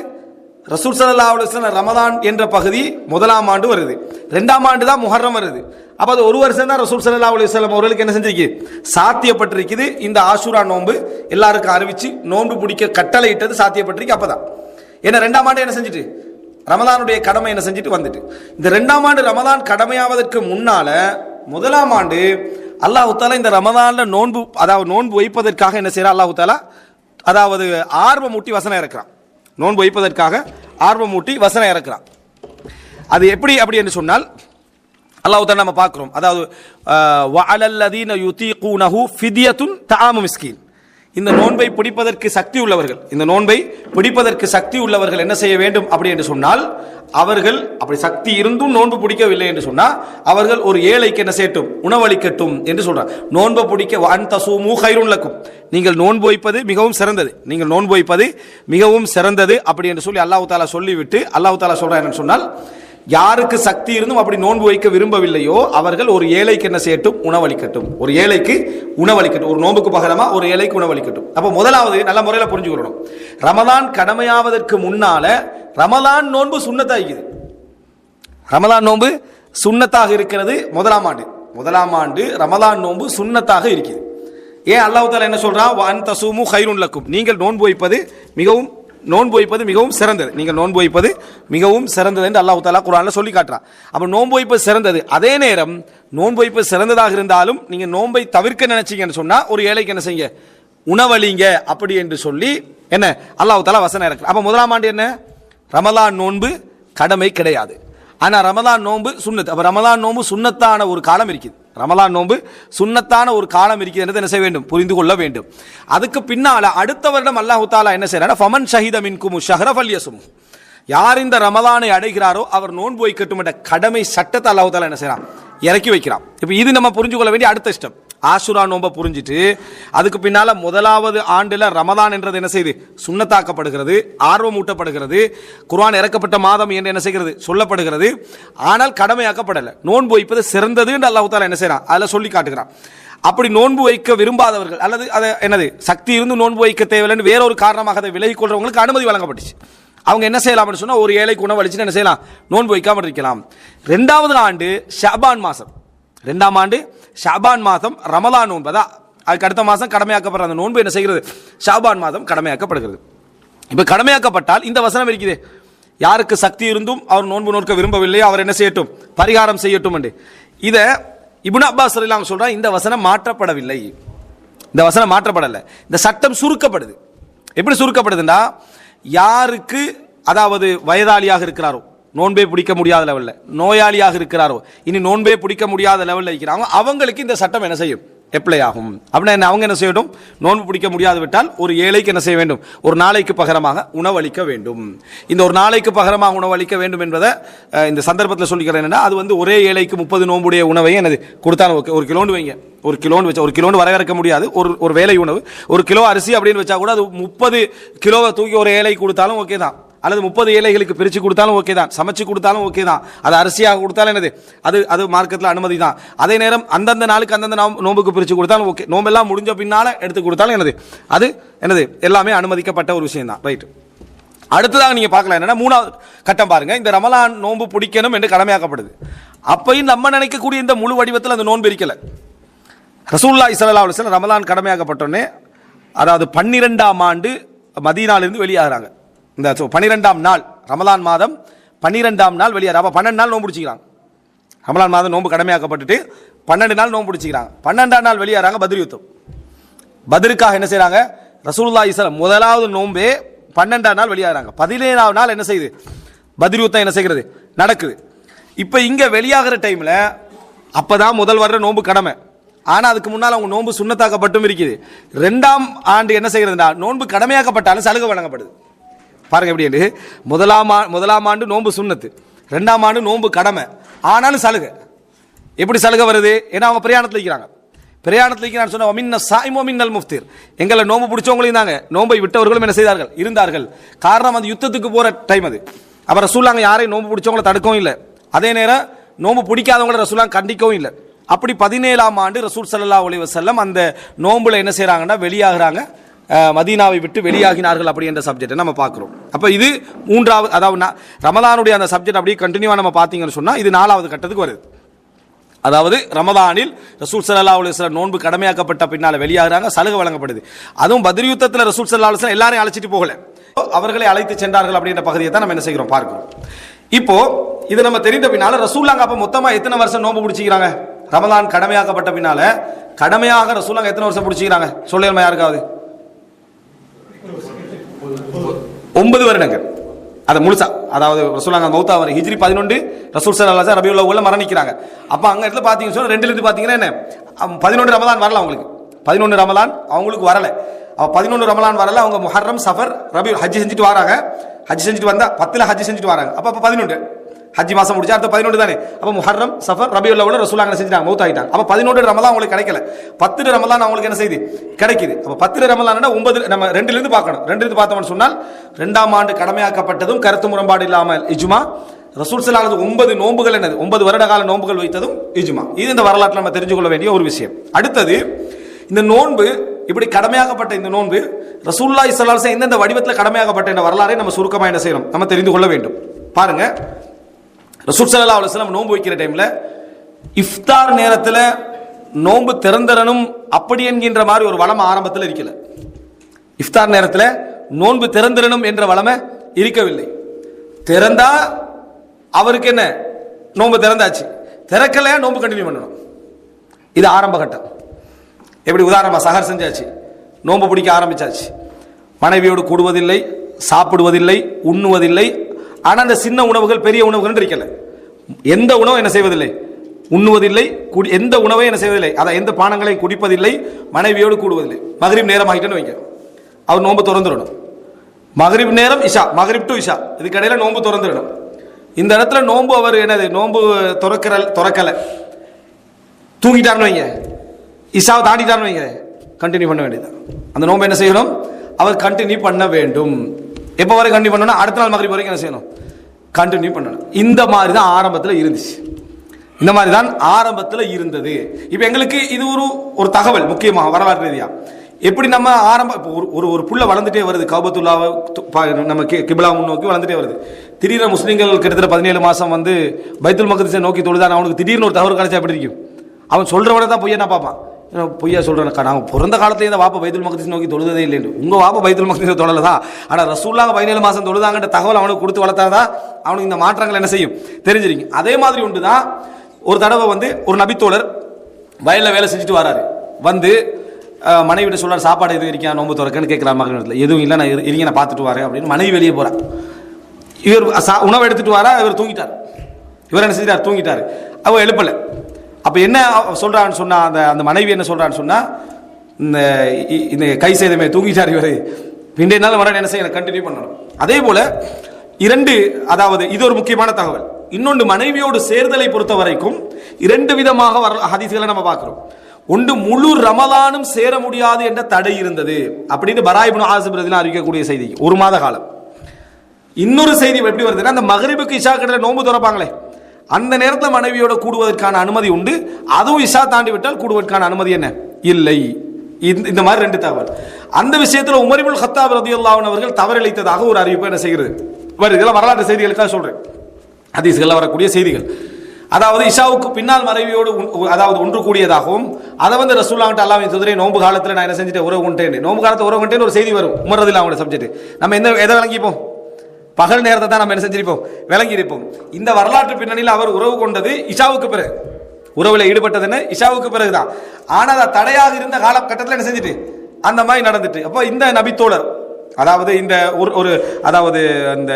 ரசூல் ஸல்லல்லாஹு அலைஹி வஸல்லம் ரமலான் என்ற பகுதி முதலாம் ஆண்டு வருது. 2ஆம் ஆண்டு தான் முஹர்ரம் வருது. அப்ப அது ஒரு வருஷம் தான் ரசூல் ஸல்லல்லாஹு அலைஹி வஸல்லம் அவர்களுக்கு என்ன செஞ்சிருக்கு, சாத்தியப்பட்டிருக்குது. இந்த ஆஷுரா நோன்பு எல்லாருக்கும் அறிவிச்சு நோன்பு பிடிக்க கட்டளை இட்டது சாத்தியப்பட்டிருக்கு. அப்பதான் ஏன்னா 2ஆம் ஆண்டு என்ன செஞ்சுட்டு, ரமலானுடைய கடமை என்ன செஞ்சுட்டு வந்துட்டு. இந்த 2ஆம் ஆண்டு ரமலான் கடமையாவதற்கு முன்னால முதலாம் ஆண்டு அல்லாஹ் தஆலா இந்த ரமலான்ல நோன்பு, அதாவது நோன்பு வைப்பதற்காக என்ன செய்யறா அல்லாஹ் தஆலா, அதாவது ஆர்வமூட்டி வசனம் இறக்குறான். நோன்பு வைப்பதற்காக ஆர்வமூட்டி வசனம் இறக்குறான். அது எப்படி அப்படி என்று சொன்னால், அல்லாஹ் தஆலா நம்ம பார்க்கிறோம், அதாவது வஅலல்லதீன யுதீகூனஹு ஃபித்யத்துன் தஆமு மிஸ்கீன். இந்த நோன்பை பிடிப்பதற்கு சக்தி உள்ளவர்கள், இந்த நோன்பை பிடிப்பதற்கு சக்தி உள்ளவர்கள் என்ன செய்ய வேண்டும் அப்படி என்று சொன்னால், அவர்கள் அப்படி சக்தி இருந்தும் நோன்பு பிடிக்கவில்லை என்று சொன்னால் அவர்கள் ஒரு ஏழைக்கு என்ன செய்யட்டும், உணவளிக்கட்டும் என்று சொல்றார். நோன்பு பிடிக்க வஅன் தஸூமு கைருன் லக்கும், நீங்கள் நோன்பு வைப்பது மிகவும் சிறந்தது, நீங்கள் நோன்பு வைப்பது மிகவும் சிறந்தது அப்படி என்று சொல்லி அல்லாஹ் தஆலா சொல்லிவிட்டு அல்லாஹ் தஆலா சொல்றார் என்ன சொன்னால், யாருக்கு சக்தி இருந்தும் அப்படி நோன்பு வைக்க விரும்பவில்லையோ அவர்கள் ஒரு ஏழைக்கு என்ன செய்யட்டும், உணவளிக்கட்டும். ஒரு ஏழைக்கு உணவளிக்கட்டும், ஒரு நோன்புக்கு பகரமா ஒரு ஏழைக்கு உணவளிக்கட்டும். அப்ப முதலாவது நல்ல முறையில் புரிஞ்சுக்கணும், ரமலான் கடமையாவதற்கு முன்னால ரமலான் நோன்பு சுன்னத்தாகிறது. ரமலான் நோன்பு சுன்னத்தாக இருக்கிறது. முதலாம் ஆண்டு ரமலான் நோன்பு சுன்னத்தாக இருக்குது. ஏன் அல்லாஹ் தஆலா என்ன சொல்றான், வஅன் தஸூமு கைருன் லக்கும், நீங்கள் நோன்பு வைப்பது மிகவும் சிறந்தது, நீங்கள் நோன்பு வைப்பது மிகவும் சிறந்தது என்று அல்லாஹ் தஆலா குர்ஆன்ல சொல்லி காட்டுறான். அப்ப நோன்பு வைப்பது சிறந்தது. அதே நேரம் நோன்பு வைப்பது சிறந்ததாக இருந்தாலும் நீங்க நோன்பை தவிர்க்க நினைச்சீங்கன்னு சொன்னா ஒரு ஏழைக்கு என்ன செய்யுங்க, உணவளிங்க அப்படி என்று சொல்லி என்ன அல்லாஹ் தஆலா வசனம் இறக்குறான். அப்ப முதலாம் ஆண்டு என்ன, ரமலான் நோன்பு கடமை கிடையாது, ஆனா ரமலான் நோன்பு சுன்னத். அப்ப ரமலான் நோன்பு சுன்னத்தான ஒரு காலம் இருக்குது, ரமலான் நோன்பு சுன்னத்தான ஒரு காலம் இருக்குது என்று என்ன செய்ய வேண்டும், புரிந்து கொள்ள வேண்டும். அதுக்கு பின்னால அடுத்த வருடம் அல்லாஹ் தஆலா என்ன செய்யறார், ஃபமன் ஷஹித மின்கும் ஷஹ்ர ஃபல்யஸும், யார் இந்த ரமலானை அடைகிறாரோ அவர் நோன்பு வைக்கட்டும் என்ற கடமை சட்டத்தை அல்லாஹ் தஆலா என்ன செய்யறான், இறக்கி வைக்கிறான். இப்ப இது நம்ம புரிஞ்சு கொள்ள வேண்டிய அடுத்த ஸ்டெப். ஆஷுரா நோன்பை புரிஞ்சிட்டு அதுக்கு பின்னால முதலாவது ஆண்டுல ரமலான் என்றது என்ன செய்து சுன்னத்தாக்கப்படுகிறது, ஆர்வமூட்டப்படுகிறது, குர்ஆன் இறக்கப்பட்ட மாதம் என்று என்ன செய்கிறது சொல்லப்படுகிறது. ஆனால் கடமையாக்கப்படலை. நோன்பு வைப்பது சிறந்தது என்று அல்லாஹ் தஆலா என்ன செய்யறான், அதில் சொல்லி காட்டுகிறான். அப்படி நோன்பு வைக்க விரும்பாதவர்கள் அல்லது அதை என்னது சக்தி இருந்து நோன்பு வைக்க தேவையில்லைன்னு வேறொரு காரணமாக அதை விலகிக் கொள்றவங்களுக்கு அனுமதி வழங்கப்பட்டுச்சு. அவங்க என்ன செய்யலாம் சொன்னா, ஒரு ஏழைக்கு உணவளிச்சு என்ன செய்யலாம், நோன்பு வைக்காமல் இருக்கலாம். 2ஆவது ஆண்டு ஷஅபான் மாதம், 2ஆம் ஆண்டு ஷஅபான் மாதம் ரமலான் நோன்பு, அதான் அதுக்கு அடுத்த மாதம் கடமையாக்கப்படுற அந்த நோன்பு என்ன செய்கிறது, ஷஅபான் மாதம் கடமையாக்கப்படுகிறது. இப்ப கடமையாக்கப்பட்டால் இந்த வசனம் இருக்குது, யாருக்கு சக்தி இருந்தும் அவர் நோன்பு நோக்க விரும்பவில்லையோ அவர் என்ன செய்யட்டும், பரிகாரம் செய்யட்டும் என்று. இத இப்னு அப்பாஸ் ரலியல்லாஹு அன்ஹு சொல்றாங்க, இந்த வசனம் மாற்றப்படவில்லை, இந்த வசனம் மாற்றப்படலை, இந்த சட்டம் சுருக்கப்படுது. எப்படி சுருக்கப்படுதுன்னா, யாருக்கு அதாவது வயதாளியாக இருக்கிறாரோ, நோன்பே பிடிக்க முடியாத லெவலில், நோயாளியாக இருக்கிறாரோ, இனி நோன்பே பிடிக்க முடியாத லெவலில் இருக்கிறாங்க, அவங்களுக்கு இந்த சட்டம் என்ன செய்யும், அப்ளை ஆகும். அப்படின்னா அவங்க என்ன செய்யட்டும், நோன்பு பிடிக்க முடியாது விட்டால் ஒரு ஏழைக்கு என்ன செய்ய வேண்டும், ஒரு நாளைக்கு பகரமாக உணவளிக்க வேண்டும். இந்த ஒரு நாளைக்கு பகரமாக உணவளிக்க வேண்டும் என்பதை இந்த சந்தர்ப்பத்தில் சொல்லிக்கிறேன். என்னன்னா, அது வந்து ஒரே ஏழைக்கு 30 நோன்புடைய உணவையும் என்னது கொடுத்தாலும் ஓகே. 1 கிலோன்னு வைங்க, 1 கிலோன்னு வச்சா 1 கிலோன்னு வரையறுக்க முடியாது, ஒரு வேலை உணவு 1 கிலோ அரிசி அப்படின்னு வச்சா கூட அது 30 கிலோவை தூக்கி ஒரு ஏழைக்கு கொடுத்தாலும் ஓகே தான், அல்லது 30 ஏழைகளுக்கு பிரிச்சு கொடுத்தாலும் ஓகே தான், சமைச்சு கொடுத்தாலும் ஓகே தான், அது அரிசியாக கொடுத்தாலும் என்னது அது மார்க்கெட்டில் அனுமதி தான். அதே நேரம் அந்தந்த நாளுக்கு அந்தந்த நோம்புக்கு பிரிச்சு கொடுத்தாலும் ஓகே, நோம்பெல்லாம் முடிஞ்ச பின்னால எடுத்து கொடுத்தாலும் என்னது அது என்னது எல்லாமே அனுமதிக்கப்பட்ட ஒரு விஷயம் தான். ரைட். அடுத்ததாக நீங்க பார்க்கலாம், என்னன்னா 3வது கட்டம் பாருங்க, இந்த ரமலான் நோன்பு பிடிக்கணும் என்று கடமையாக்கப்படுது. அப்பையும் நம்ம நினைக்கக்கூடிய இந்த முழு வடிவத்தில் அந்த நோன்பு இருக்கல. ரசூலுல்லாஹி ஸல்லல்லாஹு அலைஹி வஸல்லம் ரமலான் கடமையாக்கப்பட்டோன்னே, அதாவது 12ஆம் ஆண்டு மதீனாவிலிருந்து வெளியாகிறாங்க. இந்த 12ஆம் நாள் ரமலான் மாதம் 12ஆம் நாள் வெளியாகிறாங்க. அப்போ 12 நாள் நோன்பு பிடிச்சிக்கிறாங்க. ரமலான் மாதம் நோன்பு கடமையாக்கப்பட்டுட்டு 12 நாள் நோன்பு பிடிச்சிக்கிறாங்க. 12ஆம் நாள் வெளியாகிறாங்க பத்ர் யுத்தம். பத்ருக்காக என்ன செய்கிறாங்க? ரசூலுல்லாஹி ஸல்லல்லாஹு முதலாவது நோன்பே 12ஆம் நாள் வெளியாகிறாங்க. 17ஆம் நாள் என்ன செய்யுது? பத்ர் யுத்தம் என்ன செய்கிறது? நடக்குது. இப்போ இங்கே வெளியாகிற டைமில் அப்போ தான் முதல் வர்ற நோன்பு கடமை. ஆனால் அதுக்கு முன்னால் அவங்க நோன்பு சுண்ணத்தாக்கப்பட்டும் இருக்குது. 2ஆம் ஆண்டு என்ன செய்கிறதுனா நோன்பு கடமையாக்கப்பட்டாலும் சலுகை வழங்கப்படுது. பாருங்க எப்படி என்று. முதலாம் ஆண்டு நோன்பு சுண்ணத்து, 2ஆம் ஆண்டு நோன்பு கடமை, ஆனாலும் சலுகை. எப்படி சலுகை வருது? ஏன்னா அவங்க பிரயாணத்தில் இருக்கிறாங்க. பிரயாணத்தில் இருக்கிறான்னு சொன்ன மின்ன சாயிமோ மின்னல் முஃப்திர், எங்களை நோன்பு பிடிச்சவங்களும் தாங்க, நோன்பை விட்டவர்களும் என்ன செய்தார்கள்? இருந்தார்கள். காரணம் அந்த யுத்தத்துக்கு போகிற டைம் அது. அப்போ ரசூலுல்லாஹ் யாரையும் நோன்பு பிடிச்சவங்களை தடுக்கவும் இல்லை, அதே நேரம் நோன்பு பிடிக்காதவங்களை ரசூலுல்லாஹ் கண்டிக்கவும் இல்லை. அப்படி 17ஆம் ஆண்டு ரசூல் ஸல்லல்லாஹு அலைஹி வஸல்லம் அந்த நோன்புல என்ன செய்கிறாங்கன்னா வெளியாகிறாங்க, மதீனாவை விட்டு வெளியாகினார்கள் அப்படி என்ற சப்ஜெக்டை நம்ம பார்க்குறோம். அப்போ இது மூன்றாவது, அதாவது ரமலானுடைய அந்த சப்ஜெக்ட் அப்படியே கண்டினியூவாக நம்ம பார்த்தீங்கன்னு சொன்னால் இது 4வது கட்டத்துக்கு வருது. அதாவது ரமலானில் ரசூல் ஸல்லல்லாஹு அலைஹி வஸல்லம் நோன்பு கடமையாக்கப்பட்ட பின்னால் வெளியாகிறாங்க, சலுகை வழங்கப்படுது. அதுவும் பத்ர் யுத்தத்தில் ரசூல் ஸல்லல்லாஹு அலைஹி வஸல்லம் எல்லாரையும் அழைச்சிட்டு போகல, அவர்களை அழைத்து சென்றார்கள் அப்படின்ற பகுதியை தான் நம்ம என்ன செய்கிறோம் பார்க்கிறோம். இப்போ இது நம்ம தெரிந்த பின்னால ரசூலுல்லாஹ் அப்போ மொத்தமாக எத்தனை வருஷம் நோன்பு பிடிச்சிக்கிறாங்க? ரமலான் கடமையாக்கப்பட்ட பின்னால கடமையாக ரசூலுல்லாஹ் எத்தனை வருஷம் பிடிச்சிக்கிறாங்க? சொல்லுமா யாருக்காவது? 9 வருடங்கள். அது முழுசா, அதாவது ரசூலுல்லாஹ் மௌத்தாவார் ஹிஜ்ரி 11, ரசூல் ஸல்லல்லாஹு அலைஹி வஸல்லம் ரபியுல் அவ்வல்ல மரணிக்கிறாங்க. அப்போ அங்கே இடத்துல பார்த்தீங்கன்னு சொன்னால் 2லேருந்து பார்த்தீங்கன்னா என்ன 11 ரமலான் வரல அவங்களுக்கு, 11 ரமலான் அவங்களுக்கு வரல. அப்போ 11 ரமலான் வரல, அவங்க முஹர்ரம் சஃபர் ரபி ஹஜ் செஞ்சுட்டு வராங்க. ஹஜ் செஞ்சுட்டு வந்தா 10ல் ஹஜ் செஞ்சுட்டு வராங்க. அப்போ 11 ஹஜ் மாசம் முடிச்சா அடுத்த 11 தானே. அப்போ முஹர்ரம் சஃபர் ரபியுல் அவ்வல் ரசூலுல்லாஹ் செஞ்சுட்டாங்க, மௌத்தாயிட்டாங்க. அப்போ 11 ரமலான் அவங்களுக்கு கிடைக்கல, 10 ரமலான் அவங்களுக்கு என்ன செய்யுது? கிடைக்குது. அப்போ 10 ரமலான் 9 நம்ம 2லேருந்து பார்க்கணும். 2லேருந்து பார்த்தோம்னு சொன்னால் 2ஆம் ஆண்டு கடமையாக்கப்பட்டதும் கருத்து முரண்பாடு இல்லாமல் இஜ்மா. ரசூல் ஸல்லல்லாஹு அலைஹி 9 நோன்புகள் என்னது? 9 வருட கால நோன்புகள் வைத்ததும் இஜ்மா. இது இந்த வரலாற்றில் நம்ம தெரிஞ்சு கொள்ள வேண்டிய ஒரு விஷயம். அடுத்தது, இந்த நோன்பு இப்படி கடமையாக்கப்பட்ட இந்த நோன்பு ரசூலுல்லாஹி ஸல்லல்லாஹு அலைஹி வஸல்லம் எந்தெந்த வடிவத்தில் கடமையாக்கப்பட்ட இந்த வரலாறை நம்ம சுருக்கமாக என்ன செய்யணும்? நம்ம தெரிந்து கொள்ள வேண்டும். பாருங்க, ரசூல் ஸல்லல்லாஹு அலைஹி வஸல்லம் நோன்பு வைக்கிற டைம்ல இஃப்தார் நேரத்தில் நோன்பு திறந்தரணும் அப்படி என்கின்ற மாதிரி ஒரு வளம் ஆரம்பத்தில் இருக்கல. இஃப்தார் நேரத்தில் நோன்பு திறந்தரணும் என்ற வளமை இருக்கவில்லை. திறந்தா அவருக்கு என்ன? நோன்பு திறந்தாச்சு, திறக்கலையா நோன்பு கண்டினியூ பண்ணணும். இது ஆரம்ப கட்டம். எப்படி? உதாரணமா சஹர் செஞ்சாச்சு, நோன்பு பிடிக்க ஆரம்பிச்சாச்சு, மனைவியோடு கூடுவதில்லை, சாப்பிடுவதில்லை, உண்ணுவதில்லை. ஆனால் அந்த சின்ன உணவுகள் பெரிய உணவுகள் இருக்கல. எந்த உணவும் என்ன செய்வதில்லை? உண்ணுவதில்லை, எந்த உணவை என்ன செய்வதில்லை, அதை எந்த பானங்களை குடிப்பதில்லை, மனைவியோடு கூடுவதில்லை. மகரிப் நேரம் ஆகிட்டேன்னு வைங்க, அவர் நோன்பு திறந்துடணும். மகரிப் நேரம் இஷா, மகரிப் டு இஷா, இதுக்கு இடையில நோன்பு திறந்துடணும். இந்த இடத்துல நோன்பு அவர் என்னது? நோன்பு திறக்கலை, தூங்கிட்டாருன்னு வைங்க, இஷாவை தாண்டிட்டாருன்னு வைங்க, கண்டினியூ பண்ண வேண்டியது. அந்த நோன்பு என்ன செய்யணும்? அவர் கண்டினியூ பண்ண வேண்டும். எப்போ வரை கண்டினியூ பண்ணணும்? அடுத்த நாள் மகரிப் வரைக்கும் என்ன செய்யணும்? கண்டினியூ பண்ணணும். இந்த மாதிரி தான் ஆரம்பத்தில் இருந்துச்சு, இந்த மாதிரி தான் ஆரம்பத்தில் இருந்தது. இப்போ எங்களுக்கு இது ஒரு தகவல், முக்கியமாக வரலாற்று ரீதியா. எப்படி நம்ம ஒரு புள்ள வளர்ந்துட்டே வருது, கௌபத்துல்லாவை நம்ம கிபிலா முன்னோக்கி வளர்ந்துட்டே வருது. திடீர்னு முஸ்லீம்கள் கிட்டத்தட்ட 17 மாதம் வந்து பைத்துல் மக்திஸை நோக்கி தொழுதான். அவனுக்கு திடீர்னு ஒரு தகவல் கிடைச்சா எப்படி இருக்கும்? அவன் சொல்கிறவனை தான் பொய்யா நான் பார்ப்பான். பொய்யா சொல்கிறேன்க்கா, நாங்கள் பிறந்த காலத்துலேயே தான் வாப்பா பைத்துல் மக்திஸ் நோக்கி தொழுதே இல்லைன்னு. உங்கள் வாப்பா பைத்துல் மக்திஸை தொழலை தான், ஆனால் ரசூலுல்லாஹ் 17 மாதம் தொழுதாங்கன்ற தகவல் அவனுக்கு கொடுத்து வளர்த்தாதான் அவனுக்கு இந்த மாற்றங்கள் என்ன செய்யும்? தெரிஞ்சிருக்கும். அதே மாதிரி ஒன்று தான், ஒரு தடவை வந்து ஒரு நபித்தோழர் வயலில் வேலை செஞ்சுட்டு வராரு. வந்து மனைவிட்ட சொல்கிறார், சாப்பாடு எதுவும் இருக்கா நோன்பு திறக்கன்னு கேட்குறாரு. மகனிடத்தில் எதுவும் இல்லை, நான் இருங்க நான் பார்த்துட்டு வரேன் அப்படின்னு மனைவி வெளியே போகிறார். இவர் உணவு எடுத்துகிட்டு வரா, இவர் தூங்கிட்டார். இவர் என்ன செஞ்சிட்டார்? தூங்கிட்டார். அவள் எழுப்பலை. அப்போ என்ன சொல்கிறான்னு சொன்னால், அந்த மனைவி என்ன சொல்கிறான்னு சொன்னால், இந்த கை சேதமே தூங்கிட்டார் இவர், இன்றைய நாள் வர என்ன செய்ய கண்டினியூ பண்ணணும். அதே போல் அதாவது இது ஒரு முக்கியமான தகவல். இன்னொன்று, மனைவியோடு சேர்தலை பொறுத்த வரைக்கும் 2 விதமாக ஹதீஸ்களை நம்ம பார்க்குறோம். ஒன்று, முழு ரமலானும் சேர முடியாது என்ற தடை இருந்தது அப்படின்னு பராய் இப்னு ஆசிப் ரலியல்லாஹு அறிவிக்கக்கூடிய செய்தி, 1 மாத காலம். இன்னொரு செய்தி எப்படி வருதுன்னா, அந்த மகரிபுக்கு இஷா கடையில் நோன்பு திறப்பாங்களே, அந்த நேரத்தில் மனைவியோட கூடுவதற்கான அனுமதி உண்டு. அதுவும் இஷா தாண்டி விட்டால் கூடுவதற்கான அனுமதி என்ன? இல்லை. இந்த மாதிரி 2 தகவல். அந்த விஷயத்தில் உமர் இப்னு கத்தாப் ரலியல்லாஹு அன்ஹு அவர்கள் தவறிழைத்ததாக ஒரு அறிவிப்பு என்ன செய்கிறது வருது. இதெல்லாம் வரலாற்று செய்திகளுக்காக சொல்றேன், ஹதீஸ்களில் வரக்கூடிய செய்திகள். அதாவது இஷாவுக்கு பின்னால் மனைவியோடு அதாவது ஒன்று கூடியதாகவும், அதை வந்து ரசூலுல்லாஹ் அல்லாஹ்வின் தூதரே நோன்பு காலத்தில் நான் என்ன செஞ்சுட்டேன்? உறவு கொண்டேன். நோன்பு காலத்தில் உறவு கொண்டேன்னு ஒரு செய்தி வரும் உமர் ரலியல்லாஹு அன்ஹு சப்ஜெக்ட். நம்ம எதை விளங்கிப்போம்? பகல் நேரத்தை தான் நம்ம என்ன செஞ்சிருப்போம், விளங்கி இருப்போம். இந்த வரலாற்று பின்னணியில் அவர் உறவு கொண்டது இஷாவுக்கு பிறகு, உறவுல ஈடுபட்டது என்ன இஷாவுக்கு பிறகுதான். ஆனால் அது தடையாக இருந்த காலகட்டத்தில் என்ன செஞ்சுட்டு அந்த மாதிரி நடந்துட்டு. அப்போ இந்த நபித்தோழர், அதாவது இந்த ஒரு அதாவது அந்த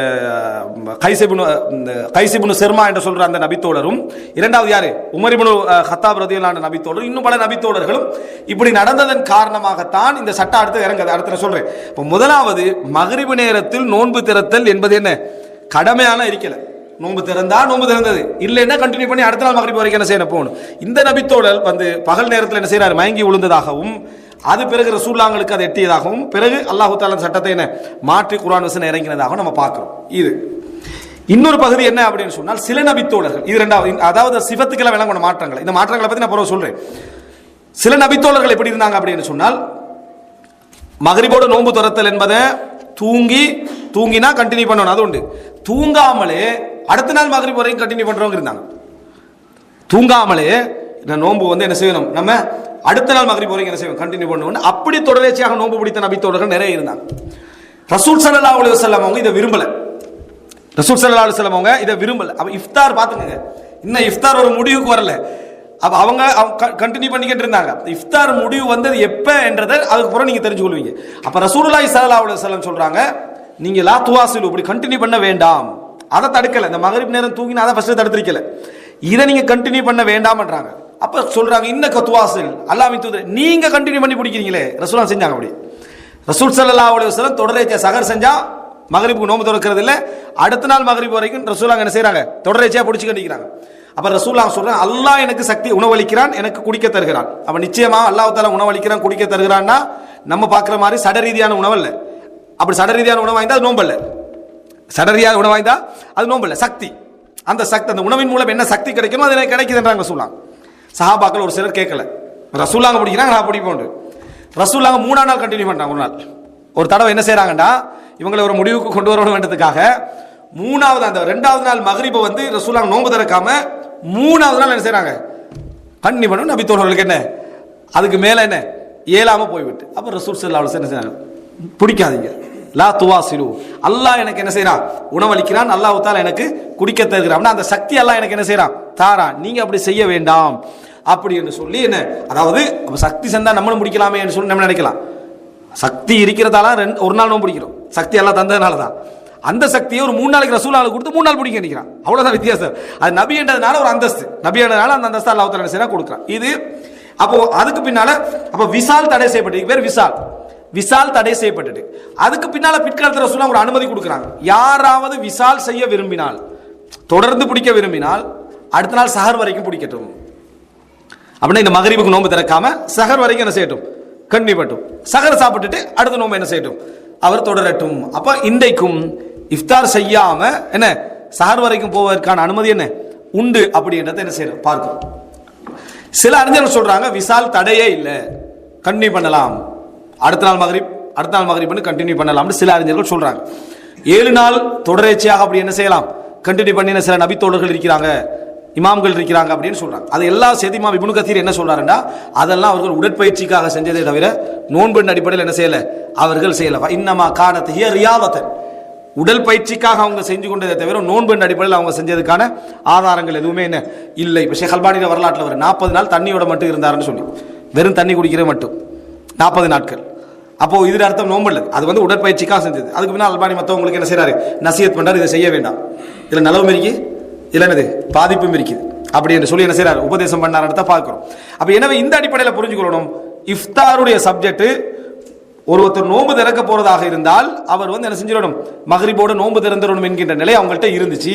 கைசிபுனு செர்மா என்று சொல்ற அந்த நபித்தோழரும், இரண்டாவது யாரு உமர் இப்னு கத்தாப் ரலியல்லாஹு நபித்தோழரும், இன்னும் பல நபித்தோழர்களும் இப்படி நடந்ததன் காரணமாகத்தான் இந்த சட்டம் அடுத்து இறங்குது. அடுத்து நான் சொல்றேன். இப்போ முதலாவது மக்ரிப் நேரத்தில் நோன்பு திறத்தல் என்பது என்ன கடமையான இருக்கல. நோன்பு திறந்தா நோன்பு திறந்தது, இல்லைன்னா கண்டினியூ பண்ணி அடுத்த நாள் மக்ரிப் வரைக்கும் என்ன செய்யணும் போகணும். இந்த நபித்தோழர் பகல் நேரத்தில் என்ன செய்யறாரு, மயங்கி விழுந்ததாகவும் அது பிறகு ரசூலுல்லாஹ்களுக்கு அது எட்டியதாகவும் பிறகு அல்லாஹ் தஆலா சட்டத்தை என்ன மாற்றி குர்ஆன் வசனம் இறங்கினதாகவும் நம்ம பார்க்கிறோம். இது இன்னொரு பகுதி என்ன அப்படின்னு சொன்னால், சில நபித்தோழர்கள், இது ரெண்டாவது, அதாவது சிஃபத்துக்களை விளங்கணும் மாற்றங்கள். இந்த மாற்றங்களை பத்தி நான் பிறகு சொல்றேன். சில நபித்தோழர்கள் எப்படி இருந்தாங்க அப்படின்னு சொன்னால், மக்ரிபோட நோன்பு துறத்தல் என்பதை தூங்கினா கண்டினியூ பண்ணணும், அது உண்டு. தூங்காமலே அடுத்த நாள் மக்ரிப் வரைக்கும் கண்டினியூ பண்றவங்க இருந்தாங்க. தூங்காமலே நோன்பு என்ன செய்யணும், நம்ம அடுத்த நாள் மக்ரிப் வரைக்கும் என்ன செய்யணும், கண்டினியூ பண்ணணும். அப்படி தொடர்ச்சியாக நோன்பு பிடித்த நபித்தோழர்கள் நிறைய இருந்தாங்க. ரசூல் ஸல்லல்லாஹு அலைஹி வஸல்லம் அவங்க இதை விரும்பல. ரசூல் ஸல்லல்லாஹு அலைஹி வஸல்லம் அவங்க இதை விரும்பல. அப்ப இஃப்தார் பாத்துக்கங்க, இன்னும் இஃப்தார் ஒரு முடிவுக்கு வரல. அப்ப அவங்க கண்டினியூ பண்ணிக்கிட்டு இருந்தாங்க. இஃப்தார் முடிவு வந்தது எப்ப என்றதை அதுக்கப்புறம் நீங்க தெரிஞ்சு கொள்வீங்க. அப்ப ரசூலுல்லாஹி ஸல்லல்லாஹு அலைஹி வஸல்லம் சொல்றாங்க, நீங்க லா துவாசிலு, இப்படி கண்டினியூ பண்ண வேண்டாம். அதை தடுக்கல. இந்த மக்ரிப் நேரம் தூங்கினா அதை ஃபர்ஸ்ட் தடுத்திருக்கல, இதை நீங்க கண்டினியூ பண்ண வேண்டாம்ன்றாங்க. அப்ப சொல்றாங்க, இன்ன கத்துவாசில் அல்லாஹ்வின் தூதர், நீங்க கண்டினியூ பண்ணி பிடிக்கிறீங்களே. ரசூலுல்லாஹ் செஞ்சாங்க அப்படி. ரசூல் ஸல்லல்லாஹு அலைஹி வஸல்லம் தொடரேச்ச சஹர் செஞ்சா மக்ரிபுக்கு நோன்பு திறக்கிறது இல்ல, அடுத்த நாள் மக்ரிப் வரைக்கும் ரசூலுல்லாஹ் என்ன செய்றாங்க, தொடரேச்சையா பிடிச்சு கண்டிக்கிறாங்க. அப்ப ரசூலுல்லாஹ் சொல்றாங்க, அல்லாஹ் எனக்கு சக்தி உணவளிக்கிறான், எனக்கு குடிக்க தருகிறான். அப்ப நிச்சயமா அல்லாஹ் தஆலா உணவளிக்கிறான், குடிக்க தருகிறான்னா நம்ம பார்க்குற மாதிரி சடரீதியான உணவு இல்ல. அப்படி சடரீதியான உணவு வாய்ந்தா அது நோன்பு இல்ல. சடரீதியான உணவு வாய்ந்தா அது நோன்பு இல்ல, சக்தி. அந்த சக்தி, அந்த உணவின் மூலம் என்ன சக்தி கிடைக்கணும் அது எனக்கு கிடைக்குதுன்றாங்க ரசூலுல்லாஹ். சஹாபாக்கள் ஒரு சிலர் கேட்கல, ரசூலுல்லாஹ் பிடிக்கிறாங்க, நான் பிடிப்போம். ரசூலுல்லாஹ் 3ஆம் நாள் கண்டினியூ பண்றாங்க. ஒரு நாள் ஒரு தடவை என்ன செய்யறாங்கடா, இவங்களை ஒரு முடிவுக்கு கொண்டு வரணும்ன்றதுக்காக 3வது அந்த 2வது நாள் மக்ரிபை ரசூலுல்லாஹ் நோன்பு திறக்காம 3வது நாள் என்ன செய்யறாங்க, கண்டினியூ பண்ணணும். நபி தோழர்களுக்கு என்ன அதுக்கு மேல என்ன ஏலாம போய்விட்டு. அப்ப ரசூல் ஸல்லல்லாஹு அலைஹி வஸல்லம் என்ன செய்றாங்க, பிடிக்காதீங்க, லா துவாசிலு, அல்லாஹ் எனக்கு என்ன செய்யறான், உணவளிக்கிறான், அல்லாஹ் தஆலா எனக்கு குடிக்க தருகிறான், அந்த சக்தி அல்லாஹ் எனக்கு என்ன செய்யறான், தாரான், நீங்க அப்படி செய்ய வேண்டாம் அப்படி என்று சொல்லி என்ன, அதாவது சக்தி செஞ்சா நம்மளும் முடிக்கலாமே என்று சொல்லி நம்ம நினைக்கலாம். சக்தி இருக்கிறதால ஒரு நாள் நம்ம பிடிக்கிறோம், சக்தி எல்லாம் தந்ததுனால தான். அந்த சக்தியை ஒரு 3 நாளைக்கு ரசூலுல்லாஹ் கொடுத்து 3 நாள் பிடிக்க நினைக்கிறான், அவ்வளவுதான் வித்தியாசம். அது நபி என்றதுனால ஒரு அந்தஸ்து, நபி என்றதுனால அந்த அந்தஸ்து அல்லாஹ் தஆலா என்ன செய்யறான், கொடுக்குறான். இது அப்போ அதுக்கு பின்னால அப்ப விசால் தடை செய்யப்பட்டு, பேர் விசால் தடை செய்யப்பட்டது. அதுக்கு பின்னால பிற்காலத்தில் ரசூலுல்லாஹ் ஒரு அனுமதி கொடுக்குறாங்க, யாராவது விசால் செய்ய விரும்பினால், தொடர்ந்து பிடிக்க விரும்பினால் அடுத்த நாள் சஹர் வரைக்கும் பிடிக்கட்டும். அப்படின்னா இந்த மக்ரிபுக்கு நோன்பு திறக்காம சஹர் வரைக்கும் என்ன செய்யட்டும், கண்டினியூ பண்ணட்டும். சஹர் சாப்பிட்டுட்டு அடுத்த நோன்பு என்ன செய்யட்டும், அவர் தொடரட்டும். அப்ப இன்றைக்கும் இஃப்தார் செய்யாம என்ன சஹர் வரைக்கும் போவதற்கான அனுமதி என்ன உண்டு அப்படின்றத என்ன செய்யணும் பார்க்கும். சில அறிஞர்கள் சொல்றாங்க விசால் தடையே இல்லை, கண்டினியூ பண்ணலாம், அடுத்த நாள் மக்ரிப் பண்ணி கண்டினியூ பண்ணலாம் சில அறிஞர்கள் சொல்றாங்க. 7 நாள் தொடர்ச்சியாக அப்படி என்ன செய்யலாம், கண்டினியூ பண்ணின சில நபித்தோழர்கள் இருக்கிறாங்க, இமாம்கள் இருக்கிறாங்க அப்படின்னு சொல்றாங்க. அது எல்லாம் சேர்த்து இமாம் இப்னு கதீர் என்ன சொல்றாருன்னா, அதெல்லாம் அவர்கள் உடற்பயிற்சிக்காக செஞ்சதே தவிர நோன்பின் அடிப்படையில் என்ன செய்யல, அவர்கள் செய்யல. இன்னமா கானத் ஹிய ரியாதத்தன், உடல் பயிற்சிக்காக அவங்க செஞ்சு கொண்டதை தவிர நோன்பின் அடிப்படையில் அவங்க செஞ்சதுக்கான ஆதாரங்கள் எதுவுமே என்ன இல்லை. இப்போ ஷேக் அல்பானியோட வரலாற்றில் வரும் 40 நாள் தண்ணியோட மட்டும் இருந்தாருன்னு சொல்லி, வெறும் தண்ணி குடிக்கிற மட்டும் 40 நாட்கள். அப்போ இது அர்த்தம் நோன்பு இல்லை, அது உடற்பயிற்சிக்காக செஞ்சது. அதுக்கு பின்னால் அல்பானி மற்றவங்களுக்கு என்ன செய்யறாரு, நசியத் பண்றாரு, இதை செய்ய வேண்டாம், இதுல நலவும் இருக்கு, இல்ல என்னது பாதிப்பும் இருக்குது அப்படி என்று சொல்லி என்ன செய்யறாரு, உபதேசம் பண்ணாருன்னு பார்க்கிறோம். அப்ப எனவே இந்த அடிப்படையில் புரிஞ்சுக்கொள்ளணும், இஃப்தாருடைய சப்ஜெக்ட் ஒருத்தர் நோன்பு திறக்க போறதாக இருந்தால் அவர் என்ன செஞ்சிடணும், மக்ரிபோடு நோன்பு திறந்துடணும் என்கின்ற நிலை அவங்கள்ட்ட இருந்துச்சு.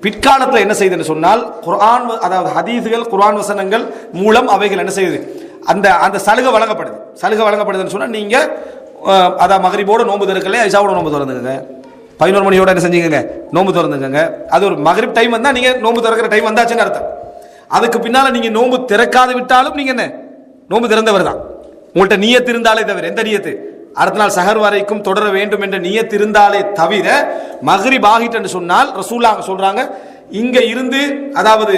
பிற்காலத்தில் என்ன செய்யுதுன்னு சொன்னால், குர்ஆன் அதாவது ஹதீஸ்கள் குர்ஆன் வசனங்கள் மூலம் அவைகள் என்ன செய்யுது, அந்த அந்த சலுகை வழங்கப்படுதுன்னு சொன்னா, நீங்க அதான் மக்ரிபோடு நோன்பு திறக்கல, ஐஷாவோட நோன்பு திறந்துங்க, 11 மணியோட என்ன செஞ்சீங்க, நோன்பு திறந்துங்க. அது ஒரு மக்ரிப் டைம் வந்தா நீங்க நோன்பு திறக்கிற டைம் வந்தாச்சுன்னு அர்த்தம். அதுக்கு பின்னால நீங்க நோன்பு திறக்காது விட்டாலும் நீங்க என்ன நோன்பு திறந்தவர் தான். உங்கள்கிட்ட நியத்து இருந்தாலே தவிர, எந்த நியத்து, அடுத்த நாள் சஹர் வரைக்கும் தொடர வேண்டும் என்ற நியத்து இருந்தாலே தவிர, மக்ரிப் ஆகிட்டு சொன்னால் ரசூலுல்லாஹ் சொல்றாங்க, இங்க இருந்து அதாவது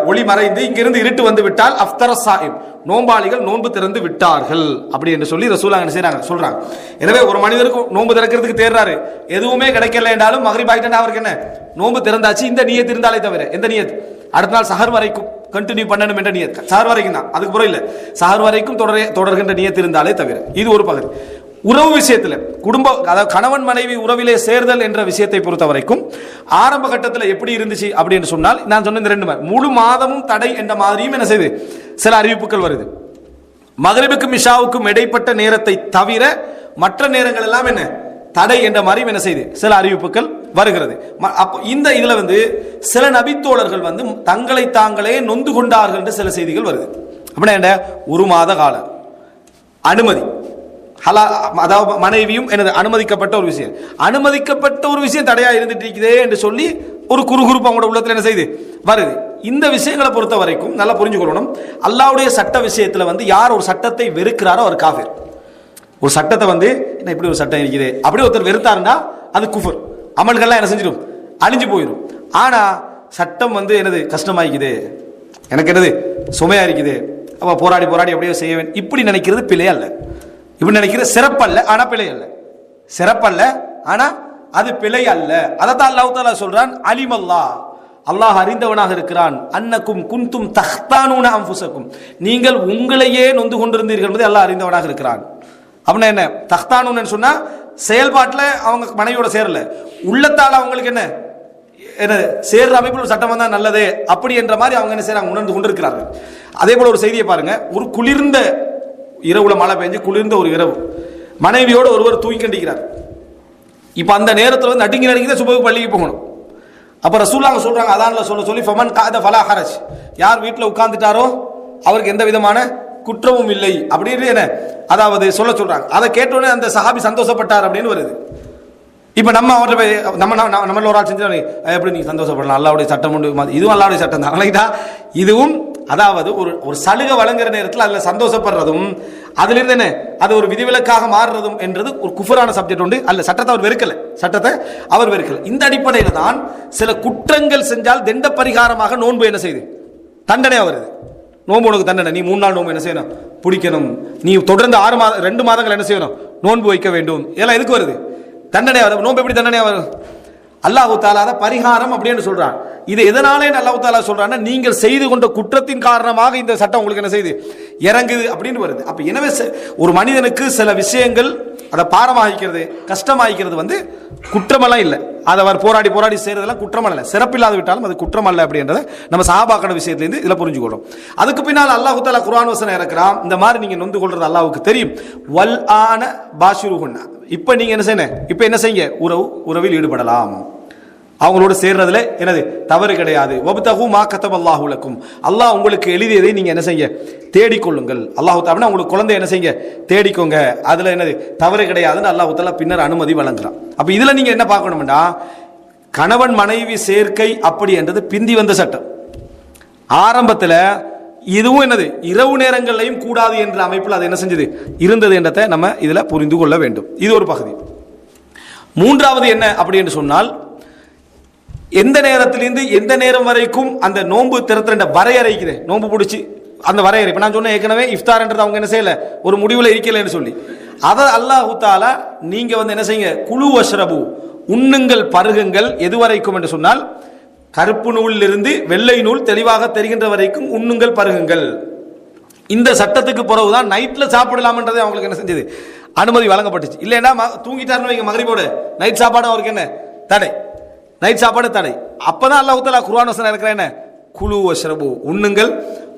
ஒளி மறைந்து இங்க இருந்து இருட்டு வந்து விட்டால் அஃப்தர சாயிம், நோம்பாளிகள் நோன்பு திறந்து விட்டார்கள் அப்படி என்று சொல்லி ரசூலுல்லாஹ் என்ன செய்றாங்க சொல்றாங்க. எனவே ஒரு மனிதருக்கு நோன்பு திறக்கிறதுக்கு தேர்றாரு, எதுவுமே கிடைக்கல என்றாலும் மக்ரிப் ஆயிட்டா அவருக்கு என்ன நோன்பு திறந்தாச்சு, இந்த நியத் இருந்தாலே தவிர எந்த நியத் அடுத்த நாள் சஹர் வரைக்கும் கண்டினியூ பண்ணணும் என்ற நியத், சஹர் வரைக்கும் தான், அதுக்கு பிறகு இல்ல, சஹர் வரைக்கும் தொடர்கின்ற நியத் இருந்தாலே தவிர. இது ஒரு பகுதி. உறவு விஷயத்தில் குடும்ப அதாவது கணவன் மனைவி உறவிலே சேர்தல் என்ற விஷயத்தை பொறுத்த வரைக்கும் ஆரம்ப கட்டத்தில் எப்படி இருந்துச்சு அப்படின்னு சொன்னால், நான் சொன்ன இந்த 2 முழு மாதமும் தடை என்ற மாதிரியும் என்ன செய்யுது சில அறிவிப்புகள் வருது. மக்ரிபுக்கும் இஷாவுக்கும் இடைப்பட்ட நேரத்தை தவிர மற்ற நேரங்கள் எல்லாம் என்ன தடை என்ற மாதிரி என்ன செய்யுது சில அறிவிப்புகள் வருகிறது. அப்போ இந்த இதுல சில நபித்தோழர்கள் தங்களை தாங்களே நொந்து கொண்டார்கள் என்று சில செய்திகள் வருது. அப்படின்னா என்ன, 1 மாத கால அனுமதி, அதாவது மனைவியும் எனது அனுமதிக்கப்பட்ட ஒரு விஷயம், அனுமதிக்கப்பட்ட ஒரு விஷயம் தடையா இருந்துட்டு இருக்குதே என்று சொல்லி ஒரு குறுகுறுப்பு அவங்களோட உள்ளத்துல என்ன செய்யுது வருது. இந்த விஷயங்களை பொறுத்த வரைக்கும் நல்லா புரிஞ்சுக்கொள்ளணும். அல்லாஹ்வுடைய சட்ட விஷயத்துல யார் ஒரு சட்டத்தை வெறுக்கிறாரோ அவர் காஃபிர். ஒரு சட்டத்தை என்ன இப்படி ஒரு சட்டம் இருக்குது அப்படி ஒருத்தர் வெறுத்தாருன்னா அது குஃபர், அமல்கள்லாம் என்ன செஞ்சிடும் அழிஞ்சு போயிடும். ஆனா சட்டம் என்னது கஷ்டமாயிக்குது, எனக்கு என்னது சுமையா இருக்குது, அப்ப போராடி போராடி அப்படியே செய்ய வேண்டும் இப்படி நினைக்கிறது பிழை அல்ல. இப்படி நினைக்கிறது சிறப்பல்ல, ஆனா பிழை அல்ல. சிறப்பல்ல, ஆனா அது பிழை அல்ல. அதைத்தான் அல்லாஹ் தஆலா சொல்றான், அலிமல்லாஹ், அல்லாஹ் அறிந்தவனாக இருக்கிறான், அன்னக்கும் குன்தும் தஹ்தானூன அன்ஃபுஸக்கும், நீங்கள் உங்களையே நொந்து கொண்டிருந்தீர்கள் என்பதை அல்லாஹ் அறிந்தவனாக இருக்கிறான். அப்படின்னா என்ன, தஹ்தானூன்னு சொன்னா செயல்பாட்டில் அவங்க மனைவியோட சேரல, உள்ளத்தால் அவங்களுக்கு என்ன என்ன சேர்ற அமைப்பில் ஒரு சட்டம் வந்தா நல்லதே அப்படி என்ற மாதிரி அவங்க என்ன செய்றாங்க உணர்ந்து கொண்டிருக்கிறார்கள். அதே போல ஒரு செய்தியை பாருங்க, ஒரு குளிர்ந்த இரவுல மழை பெஞ்சு குளிர்ந்த ஒரு இரவு, மனைவியோடு ஒருவர் தூங்கி கண்டிக்கிறார். இப்ப அந்த நேரத்தில் நடுங்கி நடுங்கி சுபஹ் பள்ளிக்கு போகணும். அப்ப ரசூலுல்லாஹ் சொல்றாங்க, அதான்ல சொல்லி ஃபமன் காத ஃபலா ஹரஜ், யார் வீட்டில் உட்கார்ந்துட்டாரோ அவருக்கு எந்த விதமான குற்றமும் இல்லை அப்படின்னு என்ன அதாவது சொல்றாங்க. அதை கேட்டோன்னே அந்த சஹாபி சந்தோஷப்பட்டார் அப்படின்னு வருது. இப்ப நம்ம அவர்கிட்ட நம்மள ஒரு ஆள் செஞ்சு எப்படி நீங்க சந்தோஷப்படலாம், அல்லாஹ்வுடைய சட்டம் உண்டு, இதுவும் அல்லாஹ்வுடைய சட்டம் தான். இதுவும் அதாவது ஒரு சலுகை வழங்குற நேரத்தில் அதுல சந்தோஷப்படுறதும் அதுல இருந்து என்ன அது ஒரு விதிவிலக்காக மாறுறதும் என்றது ஒரு குஃபரான சப்ஜெக்ட் உண்டு. அல்ல சட்டத்தை அவர் வெறுக்கல, சட்டத்தை அவர் வெறுக்கல. இந்த அடிப்படையில தான் சில குற்றங்கள் செஞ்சால் தண்ட பரிகாரமாக நோன்பு என்ன செய்யுது தண்டனை வருது. நோன்பு உனக்கு தண்டனை, நீ 3 நாள் நோன்பு என்ன செய்யணும் பிடிக்கணும், நீ தொடர்ந்து 2 மாதங்கள் என்ன செய்யணும் நோன்பு வைக்க வேண்டும். இதெல்லாம் எதுக்கு வருது தண்டனை வரும். நோன்பு எப்படி தண்டனை வரும், அல்லாஹ் தஆலா பரிகாரம் அப்படின்னு சொல்றான். இது எதனாலே அல்லாஹ் தஆலா சொல்றான்னா, நீங்கள் செய்து கொண்ட குற்றத்தின் காரணமாக இந்த சட்டம் உங்களுக்கு என்ன செய்யுது இறங்குது அப்படின்னு வருது. அப்ப எனவே ஒரு மனிதனுக்கு சில விஷயங்கள் அதை பாரமாகிக்கிறது கஷ்டமாகிக்கிறது குற்றமெல்லாம் இல்லை, அதை அவர் போராடி போராடி செய்யறதெல்லாம் குற்றம் அல்ல, சிறப்பில்லாத விட்டாலும் அது குற்றம் அல்ல அப்படின்றத நம்ம சஹாபாக்களோட விஷயத்திலிருந்து இதுல புரிஞ்சுக்கொள்றோம். அதுக்கு பின்னால் அல்லாஹ் தஆலா குர்ஆன் வசனம் இறக்குறான், இந்த மாதிரி நீங்க நொந்து கொள்றது அல்லாஹ்வுக்கு தெரியும். வல் ஆன பாஷிருஹுன்னா, இப்ப நீங்க என்ன செய்யணும், இப்ப என்ன செய்யுங்க உறவில் ஈடுபடலாம், அவங்களோட சேர்றதுல என்னது தவறு கிடையாது. வப்தகு மா கதபல்லாஹு லக்கும், அல்லாஹ் உங்களுக்கு எழுதியதை நீங்க என்ன செய்ய தேடிக்கொள்ளுங்கள். அல்லாஹ் தஆலா உங்களுக்கு குழந்தை என்ன செய்யுங்க தேடிக்கோங்க, அதுல என்னது தவறு கிடையாதுன்னு அல்லாஹ் தஆலா பின்னர் அனுமதி வழங்குறான். அப்ப இதுல நீங்க என்ன பார்க்கணும்னா, கணவன் மனைவி சேர்க்கை அப்படி என்றது பிந்தி வந்த சட்டம். ஆரம்பத்துல இதுவும் என்னது இரவு நேரங்களையும் கூடாது என்ற அமைப்பில் அது என்ன செஞ்சது இருந்தது என்றதை நம்ம இதுல புரிந்து கொள்ள வேண்டும். இது ஒரு பகுதி. மூன்றாவது என்ன அப்படி என்று சொன்னால், எந்த நேரத்திலிருந்து எந்த நேரம் வரைக்கும் அந்த நோன்பு திறத்துற வரையறைக்குது, நோன்பு பிடிச்சி அந்த வரையறை. இப்ப நான் சொன்ன ஏற்கனவே இஃப்தார்ன்றது அவங்க என்ன செய்யல ஒரு முடிவுல இருக்கலன்னு சொல்லி, அதை அல்லாஹ் தஆலா நீங்க என்ன செய்யுங்க குலு வஷ்ரபு, உண்ணுங்கள் பருகுங்கள், எது வரைக்கும் என்று சொன்னால் கருப்பு நூலில் இருந்து வெள்ளை நூல் தெளிவாக தெரிகின்ற வரைக்கும் உண்ணுங்கள் பருகுங்கள். இந்த சட்டத்துக்கு பிறகுதான் நைட்ல சாப்பிடலாம்ன்றதை அவங்களுக்கு என்ன செஞ்சது அனுமதி வழங்கப்பட்டுச்சு. இல்லைன்னா தூங்கிட்டாருன்னு வைங்க மகரிபோட நைட் சாப்பாடு அவருக்கு என்ன தடை, நைட் சாப்பாடு தடை. அப்பதான் அல்லாஹ் தஆலா குர்ஆன் வசனம் இருக்கிற என்ன குலு வஷ்ரபு, உண்ணுங்கள்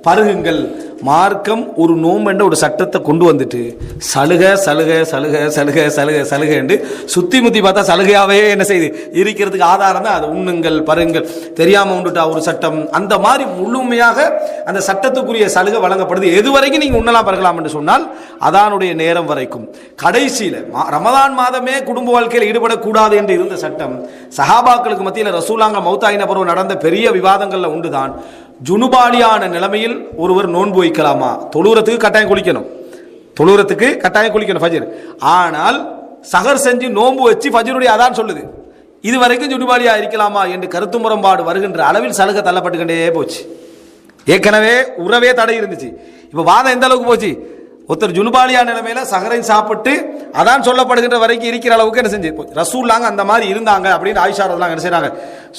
பருகுங்கள். மார்க்கம் ஒரு நோம்பு என்ற ஒரு சட்டத்தை கொண்டு வந்துட்டு சலுக சலுக சலுக சலுக சலுக சலுகை என்று சுத்தி முத்தி பார்த்தா சலுகையாவே என்ன செய்யுது இருக்கிறதுக்கு ஆதாரம் தான் அது. உண்ணுங்கள் பருங்கள் தெரியாம உண்டுட்டா ஒரு சட்டம், அந்த மாதிரி முழுமையாக அந்த சட்டத்துக்குரிய சலுகை வழங்கப்படுது. எது வரைக்கும் நீங்க உண்ணலாம் பருகலாம் என்று சொன்னால் அதானுடைய நேரம் வரைக்கும். கடைசியில ரமதான் மாதமே குடும்ப வாழ்க்கையில் ஈடுபடக்கூடாது என்று இருந்த சட்டம் சஹாபாக்களுக்கு மத்தியில் ரசூலுல்லாஹ் மௌத்தாயின பிறகு நடந்த பெரிய விவாதங்கள்ல உண்டுதான். ஜுனுபாலியான நிலைமையில் ஒருவர் நோன்பு வைக்கலாமா, தொழுறதுக்கு கட்டாயம் குளிக்கணும், தொழுறதுக்கு கட்டாயம் குளிக்கணும் ஃபஜ்ர். ஆனால் சஹர் செஞ்சு நோன்பு வச்சு ஃபஜ்ருடைய அதான் சொல்லுது, இது வரைக்கும் ஜுனுபாலியா இருக்கலாமா என்று கருத்து முரண்பாடு வருகின்ற அளவில் சலுகை தள்ளப்பட்டுக்கிட்டே போச்சு. ஏற்கனவே உறவே தடை இருந்துச்சு. இப்போ வாதம் எந்த அளவுக்கு போச்சு, ஒருத்தர் ஜுனுபாலியா நிலைமையில சஹரை சாப்பிட்டு அதான் சொல்லப்படுகின்ற வரைக்கும் இருக்கிற அளவுக்கு என்ன செஞ்சு ரசூல்லாங்க அந்த மாதிரி இருந்தாங்க அப்படின்னு ஆயிஷா ரலியல்லாஹு என்ன செய்றாங்க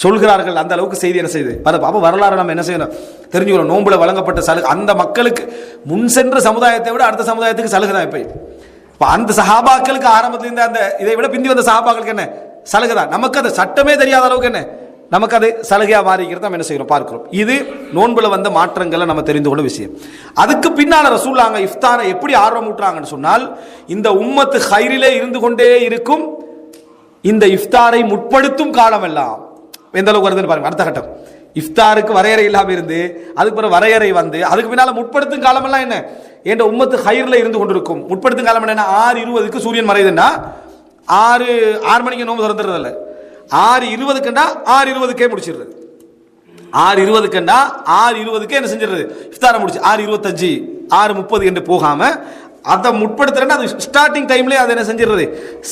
சொல்கிறார்கள். அந்த அளவுக்கு செய்தி என்ன செய்யுது. அப்போ வரலாறு நம்ம என்ன செய்யணும் தெரிஞ்சுக்கணும். நோன்புல வழங்கப்பட்ட சலுகை அந்த மக்களுக்கு முன் சென்ற சமுதாயத்தை விட அடுத்த சமுதாயத்துக்கு சலுகை தான். இப்போ அந்த சஹாபாக்களுக்கு ஆரம்பத்தில் இருந்த அந்த இதை விட பிந்தி வந்த சஹாபாக்களுக்கு என்ன சலுகை தான். நமக்கு அந்த சட்டமே தெரியாத அளவுக்கு என்ன நமக்கு அது சலுகையா மாறிக்கிறது நம்ம என்ன செய்யறோம் பார்க்கிறோம். இது நோன்புல வந்த மாற்றங்களை நம்ம தெரிந்து கொள்ள விஷயம். அதுக்கு பின்னால ரசூலுல்லாஹ் இஃப்தாரை எப்படி ஆர்வம் ஊட்டுறாங்கன்னு சொன்னால், இந்த உம்மத்து ஹைரிலே இருந்து கொண்டே இருக்கும் இந்த இஃப்தாரை முற்படுத்தும் காலம் எல்லாம் எந்த அளவுக்கு வருதுன்னு பாருங்க. அடுத்த கட்டம் இஃப்தாருக்கு வரையறை இல்லாம இருந்து அதுக்கு பிறகு வரையறை வந்து அதுக்கு பின்னால முற்படுத்தும் காலம் எல்லாம் என்ன என்ற உம்மத்து ஹைர்ல இருந்து கொண்டிருக்கும். முற்படுத்தும் காலம் என்ன 6:20க்கு சூரியன் மறையுதுன்னா 6 மணிக்கு நோன்பு திறந்துடுறதில்ல, 6:20க்குண்டா 6:20க்கே முடிச்சிடுறது. 6:20க்குண்டா 6:20க்கே என்ன செஞ்சிடுறது இஃப்தாரை முடிச்சு 6:25 6:30 என்று போகாம அதை முற்படுத்துறேன்னா அது ஸ்டார்டிங் டைம்லேயே அதை என்ன செஞ்சிடுறது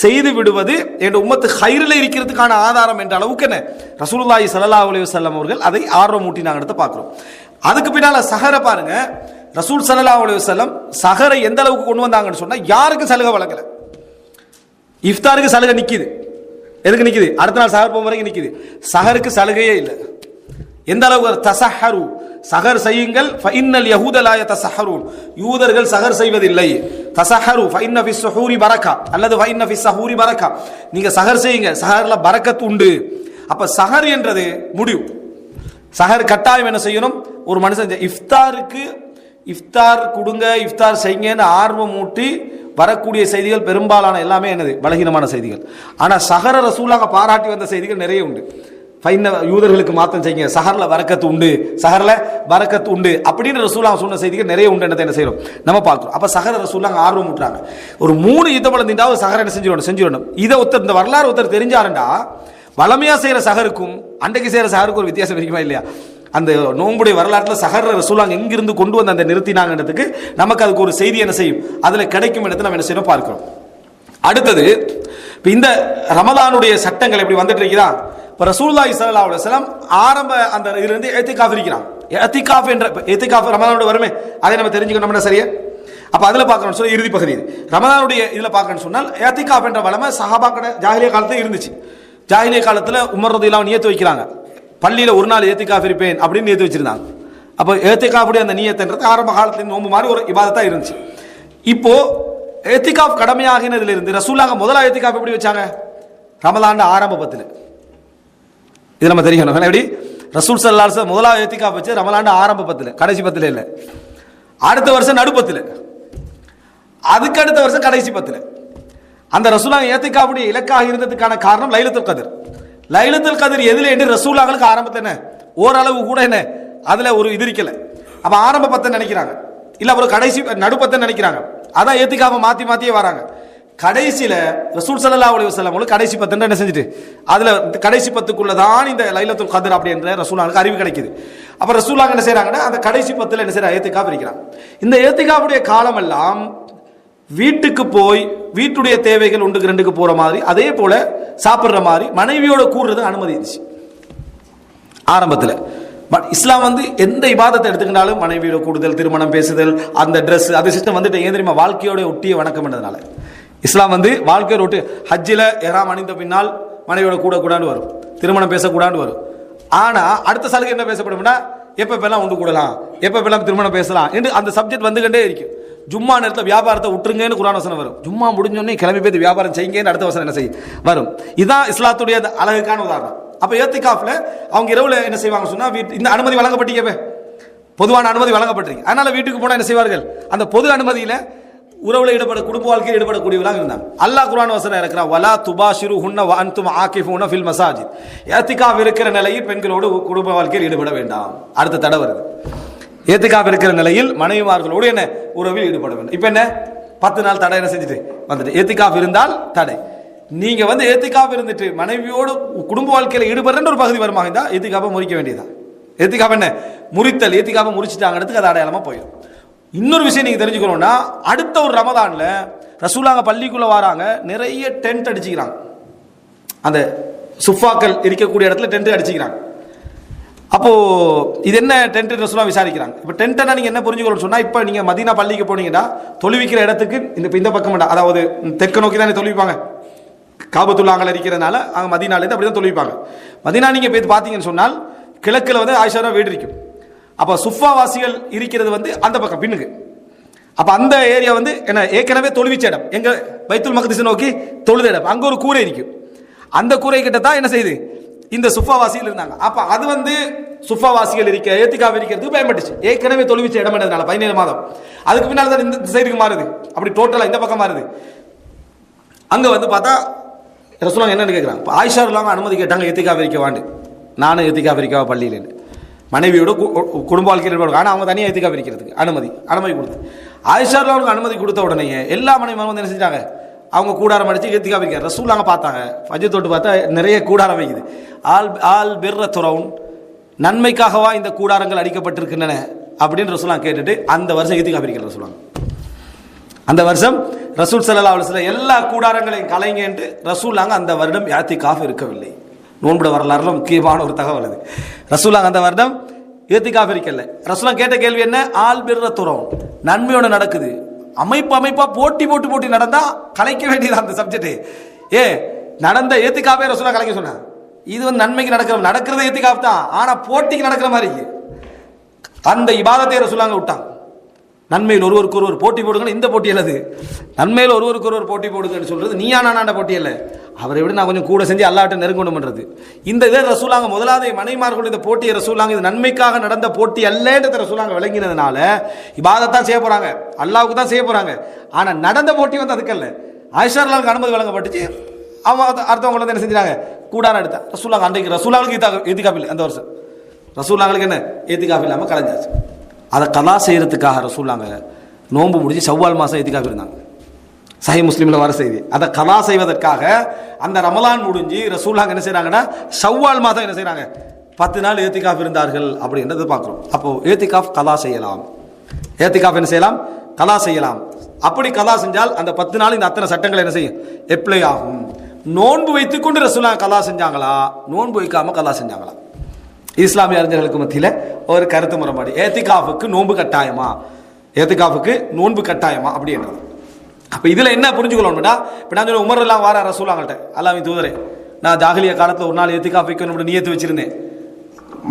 செய்து விடுவது என்ற உம்மத்து ஹைரில் இருக்கிறதுக்கான ஆதாரம் என்ற அளவுக்கு என்ன ரசூலுல்லாஹி ஸல்லல்லாஹு அலைஹி வஸல்லம் அவர்கள் அதை ஆர்வம் ஊட்டினாங்கன்னு பார்க்கிறோம். அதுக்கு பின்னால சஹரை பாருங்க. ரசூல் ஸல்லல்லாஹு அலைஹி வஸல்லம் சஹரை எந்த அளவுக்கு கொண்டு வந்தாங்கன்னு சொன்னா யாருக்கு சலுகை வழங்கல. இஃப்தாருக்கு சலுகை நிக்குது. எதுக்கு நிக்குது? அடுத்த நாள் சஹர் போகும் வரைக்கும் நிக்குது. சஹருக்கு சலுகையே இல்லை. எந்த அளவுக்கு தஸஹரு சஹர் செய்யுங்கள் ஃபஇன்னல் யஹூத லா யதஸஹரூன் யூதர்கள் சஹர் செய்வதில்லை. தஸஹரு ஃபஇன்ன ஃபிஸ் ஸஹூரி பரக்கா அல்லது ஃபஇன்ன ஃபிஸ் ஸஹூரி பரக்கா நீங்க சஹர் செய்யுங்க, சஹர்ல பரக்கத் உண்டு. அப்ப சஹர் என்றது முடிவு. சஹர் கட்டாயம் என்ன செய்யணும் ஒரு மனுஷன் இஃப்தாருக்கு இஃப்தார் கொடுங்க இஃப்தார் செய்யுங்கன்னு ஆர்வம் ஊட்டி வரக்கூடிய செய்திகள் பெரும்பாலான எல்லாமே என்னது பலகீனமான செய்திகள். ஆனால் சஹர ரசூலாக பாராட்டி வந்த செய்திகள் நிறைய உண்டு. யூதர்களுக்கு மாத்தம் செய்யுங்க, சஹர்ல வரக்கத்து உண்டு, சஹர்ல வரக்கத்து உண்டு அப்படின்னு ரசூலாக சொன்ன செய்திகள் நிறைய உண்டு. என்ன செய்யறோம் நம்ம பார்க்கிறோம். அப்ப சஹர ரசூலாங்க ஆர்வம் ஊட்டுறாங்க. ஒரு 3 யுத்தபலம் தீண்டாவது சஹர் என்ன செஞ்சிடணும். இதை ஒருத்தர் இந்த வரலாறு ஒருத்தர் தெரிஞ்சாருண்டா வளமையா செய்யற சஹருக்கும் அன்றைக்கு செய்யற சஹருக்கும் ஒரு வித்தியாசம் இருக்குமா இல்லையா? அந்த நோன்புடைய வரலாற்றில் சஹர் ரசூலாங்க எங்கிருந்து கொண்டு வந்து அந்த நிறுத்தினாங்கன்றதுக்கு நமக்கு அதுக்கு ஒரு செய்தி என்ன செய்யும் அதுல கிடைக்கும் இடத்தை நம்ம என்ன செய்யணும் பார்க்கிறோம். அடுத்தது இந்த ரமலானுடைய சட்டங்கள் எப்படி வந்துட்டு இருக்குதா? இப்போ ரசூலுல்லாஹி ஸல்லல்லாஹு அலைஹி வஸல்லம் ஆரம்ப அந்த இதிலிருந்து இத்திகாஃப் இருக்கிறான். இத்திகாஃப் என்ற இத்திகாஃப் ரமலானோட வருமே அதை நம்ம தெரிஞ்சுக்கணும்னா சரியா. அப்ப அதுல பார்க்கணும்னு சொல்லி இறுதி பகுதி ரமலானுடைய இதுல பார்க்கணும்னு சொன்னால் இத்திகாஃப் என்ற வளமை சஹாபாக்கள ஜாஹிலியா காலத்துல இருந்துச்சு. ஜாஹிலியா காலத்துல உமர் ரலியல்லாஹு அன்ஹு நியத்து வைக்கிறாங்க, பள்ளியில ஒரு நாள் இத்திகாஃப் இருப்பேன் அப்படின்னு நியத்து வச்சிருந்தாங்க. அப்போ இத்திகாஃபுடைய அந்த நியத்துன்றது ஆரம்ப காலத்துல நோன்பு மாதிரி ஒரு இபாதத்தா இருந்துச்சு. இப்போ இத்திகாஃப் கடமையாகினதுல இருந்து ரசூலுல்லாஹ் முதலா இத்திகாஃப் எப்படி வச்சாங்க? ரமலான் ஆரம்ப 10. இது நம்ம தெரியணும். எப்படி ரசூல் ஸல்லல்லாஹு அலைஹி வஸல்லம் முதலாவது இத்திகாஃப் வச்சு ரமலான் ஆரம்ப 10 கடைசி 10 இல்ல, அடுத்த வருஷம் நடு 10, அதுக்கு அடுத்த வருஷம் கடைசி 10. அந்த ரசூலுல்லாஹ் இத்திகாஃபுடைய இலக்காக இருந்ததுக்கான காரணம் லைலத்துல் கத்ர். லைலத்துல் கத்ர் எதுல என்று ரசூலுல்லாஹ்களுக்கு ஆரம்பத்துல என்ன ஓரளவு கூட என்ன அதுல ஒரு இது இருக்கல. அப்ப ஆரம்ப 10 நினைக்கிறாங்க, இல்ல ஒரு கடைசி நடு 10 நினைக்கிறாங்க. அதான் இத்திகாஃப மாத்தியே வராங்க. கடைசியில ரசூல் ஸல்லல்லாஹு அலைஹி வஸல்லம் கடைசி 10 என்ன செஞ்சுட்டு அதுல கடைசி 10க்குள்ள தான் இந்த லைலத்துல் கத்ர் அப்படின்ற ரசூலுல்லாஹ்க்கு அறிவு கிடைக்குது. அப்ப ரசூலுல்லாஹ் என்ன செய்றாங்கன்னா அந்த கடைசி 10ல என்ன செய்யறாங்க இத்திகாஃப் இருக்கிறாங்க. இந்த இத்திகாஃபுடைய காலம் எல்லாம் வீட்டுக்கு போய் வீட்டுடைய தேவைகள் 1-2க்கு போற மாதிரி அதே போல சாப்பிடுற மாதிரி மனைவியோட கூடுறது அனுமதி இருந்துச்சு ஆரம்பத்துல. பட் இஸ்லாம் எந்த இபாதத்தை எடுத்துக்கிட்டாலும் மனைவியோட கூடுதல், திருமணம் பேசுதல், அந்த ட்ரெஸ் அது சிஸ்டம் ஏன் தெரியுமா வாழ்க்கையோட ஒட்டிய வணக்கம் என்றதுனால இஸ்லாம் வாழ்க்கையோட ஒட்டி ஹஜ்ஜில எஹ்ராம் அணிந்த பின்னால் மனைவியோட கூடாண்டு வரும், திருமணம் பேசக்கூடாது வரும். ஆனா அடுத்த சலுகை என்ன பேசப்படும்னா எப்பெல்லாம் ஒன்று கூடலாம், எப்பெல்லாம் திருமணம் பேசலாம் என்று அந்த சப்ஜெக்ட் வந்துகிட்டே இருக்கும். ஜும்மா நேரத்தில் வியாபாரத்தை விட்டுருங்கன்னு குர்ஆன் வசனம் வரும். ஜும்மா முடிஞ்சோடனே கிளம்பி போய் வியாபாரம் செய்யுங்கன்னு அடுத்த வசனம் என்ன செய்யும் வரும். இதுதான் இஸ்லாத்துடைய அழகுக்கான உதாரணம். அப்ப இத்திகாஃப்ல அவங்க இரவுல என்ன செய்வாங்க சொன்னா இந்த அனுமதி வழங்கப்பட்டீங்க, பொதுவான அனுமதி வழங்கப்பட்டிருக்கு. அதனால வீட்டுக்கு போனா என்ன செய்வார்கள் அந்த பொது அனுமதியில உறவுல ஈடுபட குடும்ப வாழ்க்கையில் ஈடுபடக்கூடியவர்களாக இருந்தாங்க. அல்லாஹ் குர்ஆன் வசனம் இறக்குறான், வலா துபாஷிருஹுன்ன வ அன்தும் ஆகிஃபூன ஃபில் மசாஜித். இத்திகாஃப் இருக்கிற நிலையில் பெண்களோடு குடும்ப வாழ்க்கையில் ஈடுபட வேண்டாம். அடுத்த தடை வருது. இத்திகாஃப் இருக்கிற நிலையில் மனைவிமார்களோடு என்ன உறவில் ஈடுபட வேண்டும். இப்ப என்ன 10 நாள் தடை என்ன செஞ்சுட்டு வந்துட்டு இத்திகாஃப் இருந்தால் தடை. நீங்க இத்திகாஃப் இருந்துட்டு மனைவியோடு குடும்ப வாழ்க்கையில ஈடுபடுற ஒரு பகுதி வருமா இருந்தா இத்திகாஃபை முறிக்க வேண்டியதான். இத்திகாஃப் என்ன முறித்தல், இத்திகாஃபை முறிச்சிட்டாங்கிறதுக்கு அது அடையாளமா போயிடும். இன்னொரு விஷயம் நீங்க தெரிஞ்சுக்கணும்னா அடுத்த ஒரு ரமதான்ல ரசூலுல்லாஹ் பள்ளிக்குள்ள வராங்க, நிறைய டென்ட் அடிச்சுக்கிறாங்க. அந்த சுஃபாக்கள் இருக்கக்கூடிய இடத்துல டென்ட் அடிச்சுக்கிறாங்க. அப்போ இது என்ன டென்ட் ரசூலுல்லாஹ் விசாரிக்கிறாங்க. இப்போ டென்ட்னா நீங்க என்ன புரிஞ்சுக்கணும்னு சொன்னா, இப்போ நீங்க மதீனா பள்ளிக்கு போனீங்கன்னா தொழுவிக்கிற இடத்துக்கு இந்த பக்கம், அதாவது தெற்கு நோக்கி தானே தொழுவிப்பாங்க. காபத்துல்லாங்கள் இருக்கிறதுனால அங்கே மதீனாலேருந்து அப்படி தான் தொழுவிப்பாங்க. மதீனா நீங்கள் போய் பார்த்தீங்கன்னு சொன்னால் கிழக்கில் வந்து ஆயிஷா வீடு இருக்கும். அப்போ சுஃபா வாசிகள் இருக்கிறது வந்து அந்த பக்கம் பின்னுக்கு. அப்போ அந்த ஏரியா வந்து என்ன ஏற்கனவே தொழுவிச்ச இடம், எங்க பைத்துல் மக்திஸ் நோக்கி தொழுத இடம். அங்கே ஒரு கூரை இருக்கும். அந்த கூரை கிட்ட தான் என்ன செய்யுது இந்த சுஃபா வாசிகள் இருந்தாங்க. அப்போ அது வந்து சுஃபா வாசிகள் இருக்க ஏத்திகாஃப் இருக்கிறதுக்கு பயன்பட்டுச்சு. ஏற்கனவே தொழுவிச்ச இடம் என்றதுனால 17 மாதம். அதுக்கு பின்னால் தான் இந்த சைடுக்கு மாறுது, அப்படி டோட்டலாக இந்த பக்கம் மாறுது. அங்கே வந்து பார்த்தா ரசூலுல்லாஹ் என்னன்னு கேட்குறாங்க. இப்போ ஆயிஷா ரலியல்லாஹு அனுமதி கேட்டாங்க ஏத்திகாஃப் இருக்க வாண்டு. நானும் ஏத்திகாஃப் இருக்கவா பள்ளியில் மனைவியோட குடும்ப வாழ்க்கையில். ஆனால் அவங்க தனியாக ஏத்திகாஃப் இருக்கிறதுக்கு அனுமதி கொடுத்து ஆயிஷா ரலியல்லாஹு அனுமதி கொடுத்த உடனே எல்லா மனைவிமாரும் வந்து என்ன செஞ்சாங்க, அவங்க கூடாரம் அடிச்சு ஏத்திகாஃப் இருக்காரு. ரசூலுல்லாஹ் பார்த்தாங்க, ஃபஜ்ர் தொட்டு பார்த்தா நிறைய கூடாரம் வைக்குது. ஆல் பிர்ர துரவுன், நன்மைக்காகவா இந்த கூடாரங்கள் அடிக்கப்பட்டிருக்கின்றன அப்படின்னு ரசூலுல்லாஹ் கேட்டுட்டு அந்த வருஷம் ஏத்திகாஃப் இருக்கிற ரசூலுல்லாஹ். அந்த வருஷம் ரசூல் ஸல்லல்லாஹு அலைஹி வஸல்லம் எல்லா கூடாரங்களையும் கலைங்க என்று ரசூலுல்லாஹ் அந்த வருடம் இஅ்திகாஃப் இருக்கவில்லை. நோன்புட வரலாறுல முக்கியமான ஒரு தகவல் அது. ரசூலுல்லாஹ் அந்த வருடம் இஅ்திகாஃப் இருக்கல. ரசூலுல்லாஹ் கேட்ட கேள்வி என்ன, ஆல் பிர்ர துரவுன், நன்மையோட நடக்குது, அமைப்பா போட்டி நடந்தா கலைக்க வேண்டியது அந்த சப்ஜெக்ட். நடந்த ஏத்திகாஃபே ரசூலுல்லாஹ் கலைக்க சொன்னாங்க. இது வந்து நன்மைக்கு நடக்கிறது ஏத்திகாஃப் தான், ஆனா போட்டிக்கு நடக்கிற மாதிரி அந்த இபாதத்தை ரசூலுல்லாஹ் விட்டாங்க. நன்மையில் ஒருவருக்கு ஒருவர் போட்டி போடுங்க, இந்த போட்டி அல்லது நன்மையில் ஒருவருக்கு ஒருவர் போட்டி போடுங்கன்னு சொல்றது நீயா நானாண்ட போட்டி அல்ல, அவரை விட நான் கொஞ்சம் கூட செஞ்சு அல்லாஹ்ட்ட நெருங்கணும் பண்றது. இந்த இதே ரசூலுல்லாஹ் முதலாவது மனைமார்களுடைய இந்த போட்டியை ரசூலுல்லாஹ் இது நன்மைக்காக நடந்த போட்டி அல்லன்றத ரசூலுல்லாஹ் விளங்கினதுனால இபாதத்தான் செய்ய போறாங்க, அல்லாஹ்வுக்கு தான் செய்ய போறாங்க. ஆனா நடந்த போட்டி வந்து அதுக்கு அல்ல. ஆயிஷா ரலியல்லாஹு அனுமதி வழங்கப்பட்டுச்சு. அவங்க அடுத்தவங்க வந்து என்ன செஞ்சாங்க, கூடாரம் எடுத்தா. ரசூலுல்லாஹ் அன்றைக்கு ரசூலுல்லாஹ்வுக்கு ஏத்திகாஃப் இல்லை அந்த வருஷம். ரசூலுல்லாஹ்வுக்கு என்ன ஏத்திகாஃப் இல்லாமல் கலைஞ்சாச்சு. அதை கலா செய்யறதுக்காக ரசூலுல்லாஹ் நோன்பு முடிச்சு ஷவ்வால் மாதம் ஏத்திகாஃப் இருந்தாங்க. சஹீஹ் முஸ்லிமில் வர செய்தி. அதை கலா செய்வதற்காக அந்த ரமலான் முடிஞ்சு ரசூலுல்லாஹ் என்ன செய்யறாங்கன்னா ஷவ்வால் மாதம் என்ன செய்யறாங்க 10 நாள் ஏத்திகாஃப் இருந்தார்கள் அப்படின்றத பார்க்குறோம். அப்போ ஏத்திகாஃப் கலா செய்யலாம், ஏத்திகாஃப் என்ன செய்யலாம், கலா செய்யலாம். அப்படி கலா செஞ்சால் அந்த 10 நாள் இந்த அத்தனை சட்டங்கள் என்ன செய்யும், எப்ளை ஆகும். நோன்பு வைத்துக்கொண்டு ரசூலுல்லாஹ் கலா செஞ்சாங்களா, நோன்பு வைக்காம கலா செஞ்சாங்களா? இஸ்லாமிய அறிஞர்களுக்கு மத்தியில் ஒரு கருத்து முறைப்பாடு. ஏத்திகாஃபுக்கு நோன்பு கட்டாயமா, ஏத்திகாஃபுக்கு நோன்பு கட்டாயமா அப்படின்றது. அப்போ இதில் என்ன புரிஞ்சுக்கணும்னா, இப்போ நான் சொல்ல உமர் எல்லாம் வார ரசூலுல்லாஹ்கிட்ட, அல்லாஹ்வின் தூதரே நான் ஜாஹிலியா காலத்தில் ஒரு நாள் ஏத்திகாஃப் வைக்கணும் நியத்து வச்சிருந்தேன்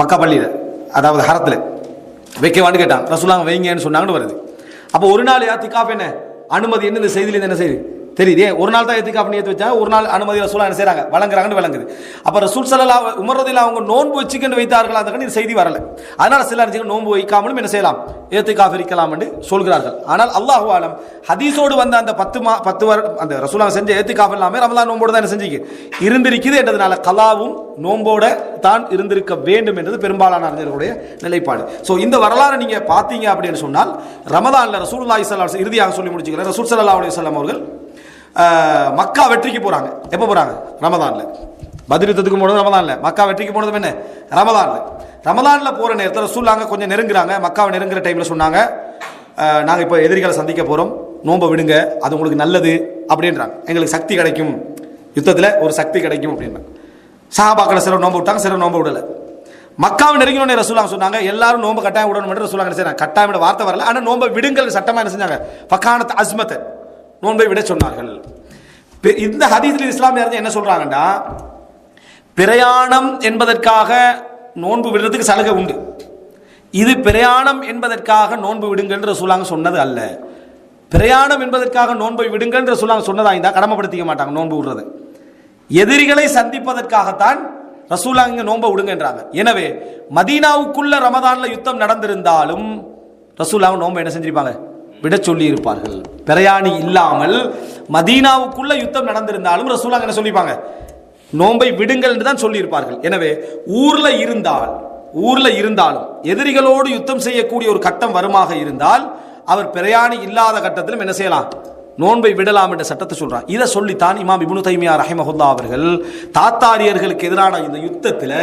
மக்கா பள்ளியில், அதாவது ஹரத்தில் வைக்கவான்னு கேட்டாங்க. ரசூலுல்லாஹ் வைங்கன்னு சொன்னாங்கன்னு வருது. அப்போ ஒரு நாள் ஏத்திகாஃப் என்ன அனுமதி என்ன இந்த செய்தியில் என்ன செய்யுது தெரியுதே. ஒரு நாள் தான் ஏத்திகாஃப் நியத்து வச்சா, ஒரு நாள் அனுமதி ரசூலுல்லாஹ் என்ன செய்றாங்க வழங்குறாங்கன்னு விளங்குது. அப்போ ரசூல் ஸல்லல்லாஹு உமர் ரலியல்லாஹு அவங்க நோன்பு வச்சுக்கிட்டு வைத்தார்கள், அந்த கணக்கு செய்தி வரல. அதனால சில அறிஞர்கள் நோன்பு வைக்காமலும் என்ன செய்யலாம், ஏத்திகாஃப் இருக்கலாம் என்று சொல்கிறார்கள். ஆனால் அல்லாஹு ஆலம் ஹதீஸோடு வந்த அந்த 10 வருடம் அந்த ரசூலுல்லாஹ் செஞ்ச ஏத்திகாஃப் எல்லாமே ரமலான் நோம்போடு தான் என்ன செஞ்சிக்கு இருந்திருக்குது என்றதுனால கலாவும் நோம்போட தான் இருந்திருக்க வேண்டும் என்றது பெரும்பாலான அறிஞர்களுடைய நிலைப்பாடு. ஸோ இந்த வரலாறு நீங்க பார்த்தீங்க அப்படின்னு சொன்னால் ரமலான்ல ரசூலுல்லாஹி ஸல்லல்லாஹு அலைஹி வஸல்லம் இறுதியாக சொல்லி முடிச்சுக்கிறேன். ரசூல் ஸல்லல்லாஹு அலைஹி வஸல்லம் அவர்கள் மக்கா வெற்றிக்கு போறாங்க. எப்போ போறாங்க, ரமலான்ல. பத்ர் யுத்தத்துக்கு போனது ரமலான்ல, மக்கா வெற்றிக்கு போனது என்ன ரமலான்ல. ரமலான்ல போற நேரத்தில் ரசூலுல்லாஹ் கொஞ்சம் நெருங்குறாங்க. மக்காவை நெருங்குற டைம்ல சொன்னாங்க, நாங்கள் இப்போ எதிரிகளை சந்திக்க போறோம், நோன்பை விடுங்க, அது உங்களுக்கு நல்லது அப்படின்றாங்க. எங்களுக்கு சக்தி கிடைக்கும், யுத்தத்தில் ஒரு சக்தி கிடைக்கும் அப்படின்றாங்க. சஹாபாக்களை சிலர் நோன்பு விட்டாங்க, சிலர் நோன்பு விடல. மக்காவை நெருங்கினோடனே ரசூலுல்லாஹ் சொன்னாங்க எல்லாரும் நோன்பு கட்டாயம் விடணும் என்று ரசூலுல்லாஹ் என்ன செய்றாங்க, கட்டாயம் வார்த்தை வரல, ஆனால் நோன்பை விடுங்கள் சட்டமா என்ன செஞ்சாங்க, ஃபகானத் அஸ்மத், நோன்பை விட சொன்னார்கள். இந்த ஹதீஸில் இஸ்லாமிய அறிஞர் என்ன சொல்றாங்கன்னா, பிரயாணம் என்பதற்காக நோன்பு விடுறதுக்கு சலுகை உண்டு. இது பிரயாணம் என்பதற்காக நோன்பு விடுங்கள் ரசூலுல்லாஹ் சொன்னது அல்ல. பிரயாணம் என்பதற்காக நோன்பை விடுங்கள் ரசூலுல்லாஹ் சொன்னதா இருந்தா கடமைப்படுத்திக்க மாட்டாங்க நோன்பு விடுறது. எதிரிகளை சந்திப்பதற்காகத்தான் ரசூலுல்லாஹ் இங்க நோன்பை விடுங்கன்றாங்க. எனவே மதீனாவுக்குள்ள ரமதான்ல யுத்தம் நடந்திருந்தாலும் ரசூலுல்லாஹ் நோன்பை என்ன செஞ்சிருப்பாங்க, விட சொல்லி இருப்பார்கள். பிரயாணி இல்லாமல் மதீனாவுக்குள்ள யுத்தம் நடந்திருந்தாலும் ரசூலுல்லாஹ் என்ன சொல்லிப்பாங்க, நோன்பை விடுங்கள் என்று தான் சொல்லி இருப்பார்கள். எனவே ஊர்ல இருந்தாலும் எதிரிகளோடு யுத்தம் செய்யக்கூடிய ஒரு கட்டம் வருமாக இருந்தால் அவர் பிரயாணி இல்லாத கட்டத்திலும் என்ன செய்யலாம், நோன்பை விடலாம் என்ற சட்டத்தை சொல்றார். இதை சொல்லித்தான் இமாம் இப்னு தைமியா ரஹிமஹுல்லாஹ் அவர்கள் தாத்தாரியர்களுக்கு எதிரான இந்த யுத்தத்தில்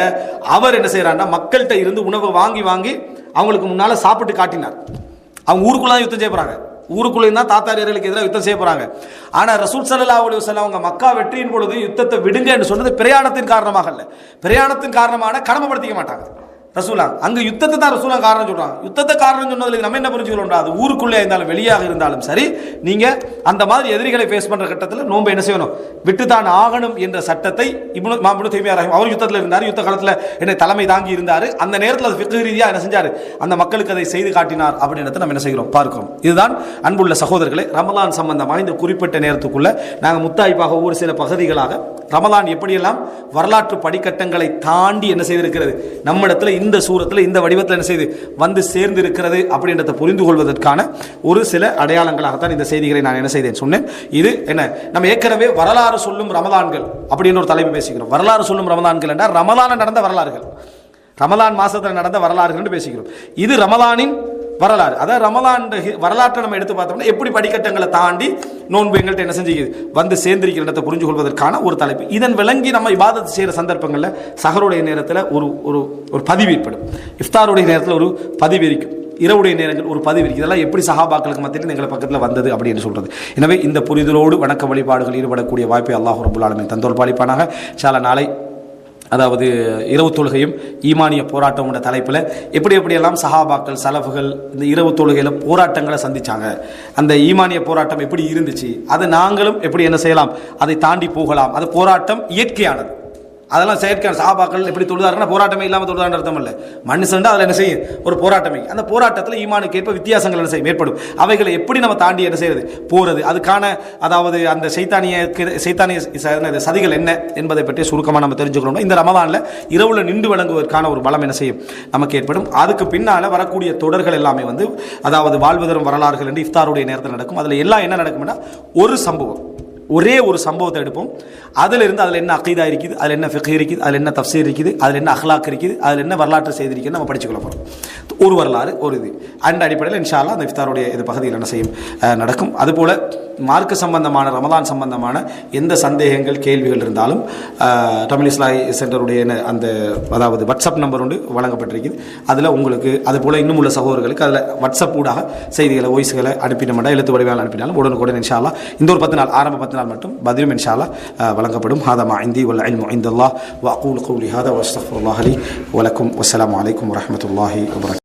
அவர் என்ன செய்யறாருன்னா, மக்கள்கிட்ட இருந்து உணவு வாங்கி அவங்களுக்கு முன்னால சாப்பிட்டு காட்டினார். அவங்க ஊருக்குள்ள யுத்தம் செய்ய போறாங்க, ஊருக்குள்ளே தான் தாத்தாரியர்களுக்கு எதிராக யுத்தம் செய்ய போறாங்க. ஆனால் ரசூல் ஸல்லல்லாஹு அலைஹி வஸல்லம் அவங்க மக்கா வெற்றியின் பொழுது யுத்தத்தை விடுங்க என்று சொன்னது பிரயாணத்தின் காரணமாக அல்ல. பிரயாணத்தின் காரணமான கடமைப்படுத்திக்க மாட்டாங்க ரசூலா. அங்க யுத்தத்தை தான் ரசூலா காரணம் சொல்றாங்க. யுத்தத்தை காரணம் சொன்னதுல நம்ம என்ன புரிஞ்சுக்கணும், அது ஊருக்குள்ளே இருந்தாலும் வெளியாக இருந்தாலும் சரி, நீங்க அந்த மாதிரி எதிரிகளை ஃபேஸ் பண்ற கட்டத்தில் நோன்பை என்ன செய்யணும், விட்டுத்தான் ஆகணும் என்ற சட்டத்தை இப்னு தைமியா ரஹிமஹுல்லாஹ் அவர் யுத்தத்தில் இருந்தார், யுத்த காலத்தில் என்ன தலைமை தாங்கி இருந்தார். அந்த நேரத்தில் அது ஃபிக்ஹ் ரீதியா என்ன செஞ்சாரு, அந்த மக்களுக்கு அதை செய்து காட்டினார் அப்படின்றத நம்ம என்ன செய்கிறோம் பார்க்கிறோம். இதுதான் அன்புள்ள சகோதரர்களே, ரமலான் சம்பந்தமாக இந்த குறிப்பிட்ட நேரத்துக்குள்ள நாங்கள் முத்தாய்ப்பாக ஒவ்வொரு சில பகுதிகளாக ரமலான் எப்படியெல்லாம் வரலாற்று படிக்கட்டங்களை தாண்டி என்ன செய்திருக்கிறது, நம்மிடத்துல இந்த சூரத்தில் இந்த வடிவத்தில் என்ன செய்து வந்து சேர்ந்து இருக்கிறது அப்படின்றத புரிந்து கொள்வதற்கான ஒரு சில அடையாளங்களாகத்தான் இந்த செய்திகளை நான் என்ன செய்தேன் சொன்னேன். இது என்ன, நம்ம ஏற்கனவே வரலாறு சொல்லும் ரமலான்கள் அப்படின்னு ஒரு தலைப்பு பேசிக்கிறோம். வரலாறு சொல்லும் ரமலான்கள் என்றால் ரமலான நடந்த வரலாறுகள், ரமலான் மாசத்தில் நடந்த வரலாறுகள் என்று பேசிக்கிறோம். இது ரமலானின் வரலாறு. அதாவது ரமலான் வரலாற்றை நம்ம எடுத்து பார்த்தோம்னா எப்படி படிக்கட்டங்களை தாண்டி நோன்பு எங்கள்கிட்ட என்ன செஞ்சு வந்து சேர்ந்திருக்கிற இடத்தை புரிஞ்சு கொள்வதற்கான ஒரு தலைப்பு. இதன் விளங்கி நம்ம இபாதத் செய்கிற சந்தர்ப்பங்களில் சஹருடைய நேரத்தில் ஒரு ஒரு பதிவு ஏற்படும், இஃப்தாருடைய நேரத்தில் ஒரு பதிவு இருக்கும், இரவுடைய நேரங்கள் ஒரு பதிவு இருக்குது. இதெல்லாம் எப்படி சஹாபாக்களுக்கு மத்தியில் எங்களை பக்கத்தில் வந்தது அப்படின்னு சொல்றது. எனவே இந்த புரிதலோடு வணக்க வழிபாடுகள் ஈடுபடக்கூடிய வாய்ப்பை அல்லாஹ் ரப்புல் ஆலமீன் தந்தோல் பாலிப்பானாக. இன்ஷா அல்லாஹ் நாளை அதாவது இரவு தொழுகையும் ஈமானிய போராட்டம் என்ற தலைப்பில் எப்படியெல்லாம் சஹாபாக்கள் சலஃபுகள் இந்த இரவு தொழுகையில் போராட்டங்களை சந்திச்சாங்க, அந்த ஈமானிய போராட்டம் எப்படி இருந்துச்சு, அதை நாங்களும் எப்படி என்ன செய்யலாம், அதை தாண்டி போகலாம். அது போராட்டம் இயற்கையானது, அதெல்லாம் செயற்கையான. சஹாபாக்கள் எப்படி தொழுதாருன்னா போராட்டமே இல்லாமல் தொழுதான்னு அர்த்தம் இல்லை. மனுஷன் அதில் என்ன செய்யும், ஒரு போராட்டமே. அந்த போராட்டத்தில் ஈமானுக்கு ஏற்ப வித்தியாசங்கள் என்ன செய்யும் ஏற்படும். அவைகளை எப்படி நம்ம தாண்டி என்ன செய்யறது போறது, அதுக்கான அதாவது அந்த சைத்தானிய சதிகள் என்ன என்பதை பற்றி சுருக்கமாக நம்ம தெரிஞ்சுக்கணும். இந்த ரமலானில் இரவுல நின்று வழங்குவதற்கான ஒரு பலம் என்ன செய்யும் நமக்கு ஏற்படும். அதுக்கு பின்னால் வரக்கூடிய தொடர்கள் எல்லாமே வந்து அதாவது வாழ்வு தரும் வரலாறுகள் என்று இஃப்தாருடைய நேரத்தில் நடக்கும். அதில் எல்லாம் என்ன நடக்கும்னா ஒரு சம்பவம், ஒரே ஒரு சம்பவத்தை எடுப்போம். அதிலிருந்து அதில் என்ன அகீதா இருக்குது, அதில் என்ன ஃபிக்ஹ் இருக்குது, அதில் என்ன தஃப்சீர் இருக்குது, அதில் என்ன அஹ்லாக் இருக்குது, அதில் என்ன வரலாற்று செய்தி இருக்குது நம்ம படிச்சுக்கொள்ள போகிறோம். ஒரு வரலாறு ஒரு இது அந்த அடிப்படையில் இன்ஷா அல்லாஹ் அந்த இஃப்தாருடைய இது பகுதியில் என்ன செய்யும் நடக்கும். அதுபோல் மார்க்க சம்பந்தமான ரமலான் சம்பந்தமான எந்த சந்தேகங்கள் கேள்விகள் இருந்தாலும் தமிழ் இஸ்லாஹி சென்டருடைய அந்த அதாவது வாட்ஸ்அப் நம்பர் ஒன்று வழங்கப்பட்டிருக்குது. அதில் உங்களுக்கு அதுபோல் இன்னும் உள்ள சகோதரர்களுக்கு அதில் வாட்ஸ்அப் ஊடாக செய்திகளை வாய்ஸ்களை அனுப்பினோம்னா எழுத்து வடிவால் அனுப்பினாலும் உடனுக்குடன் இன்ஷா அல்லாஹ் இந்த ஒரு 10 நாள் ஆரம்ப 10 நாள் மட்டும் பதிலும் இன்ஷா அல்லாஹ் வழங்கப்படும். ஹாதா மா இந்தி வல் இல்மு இந்தல்லாஹ் வ அகூலு கௌலி ஹாதா வ அஸ்தக்ஃபிருல்லாஹ் லி வ லக்கும் வஸ்ஸலாமு அலைக்கும் வரஹ்மத்துல்லாஹி வபரகாத்துஹு.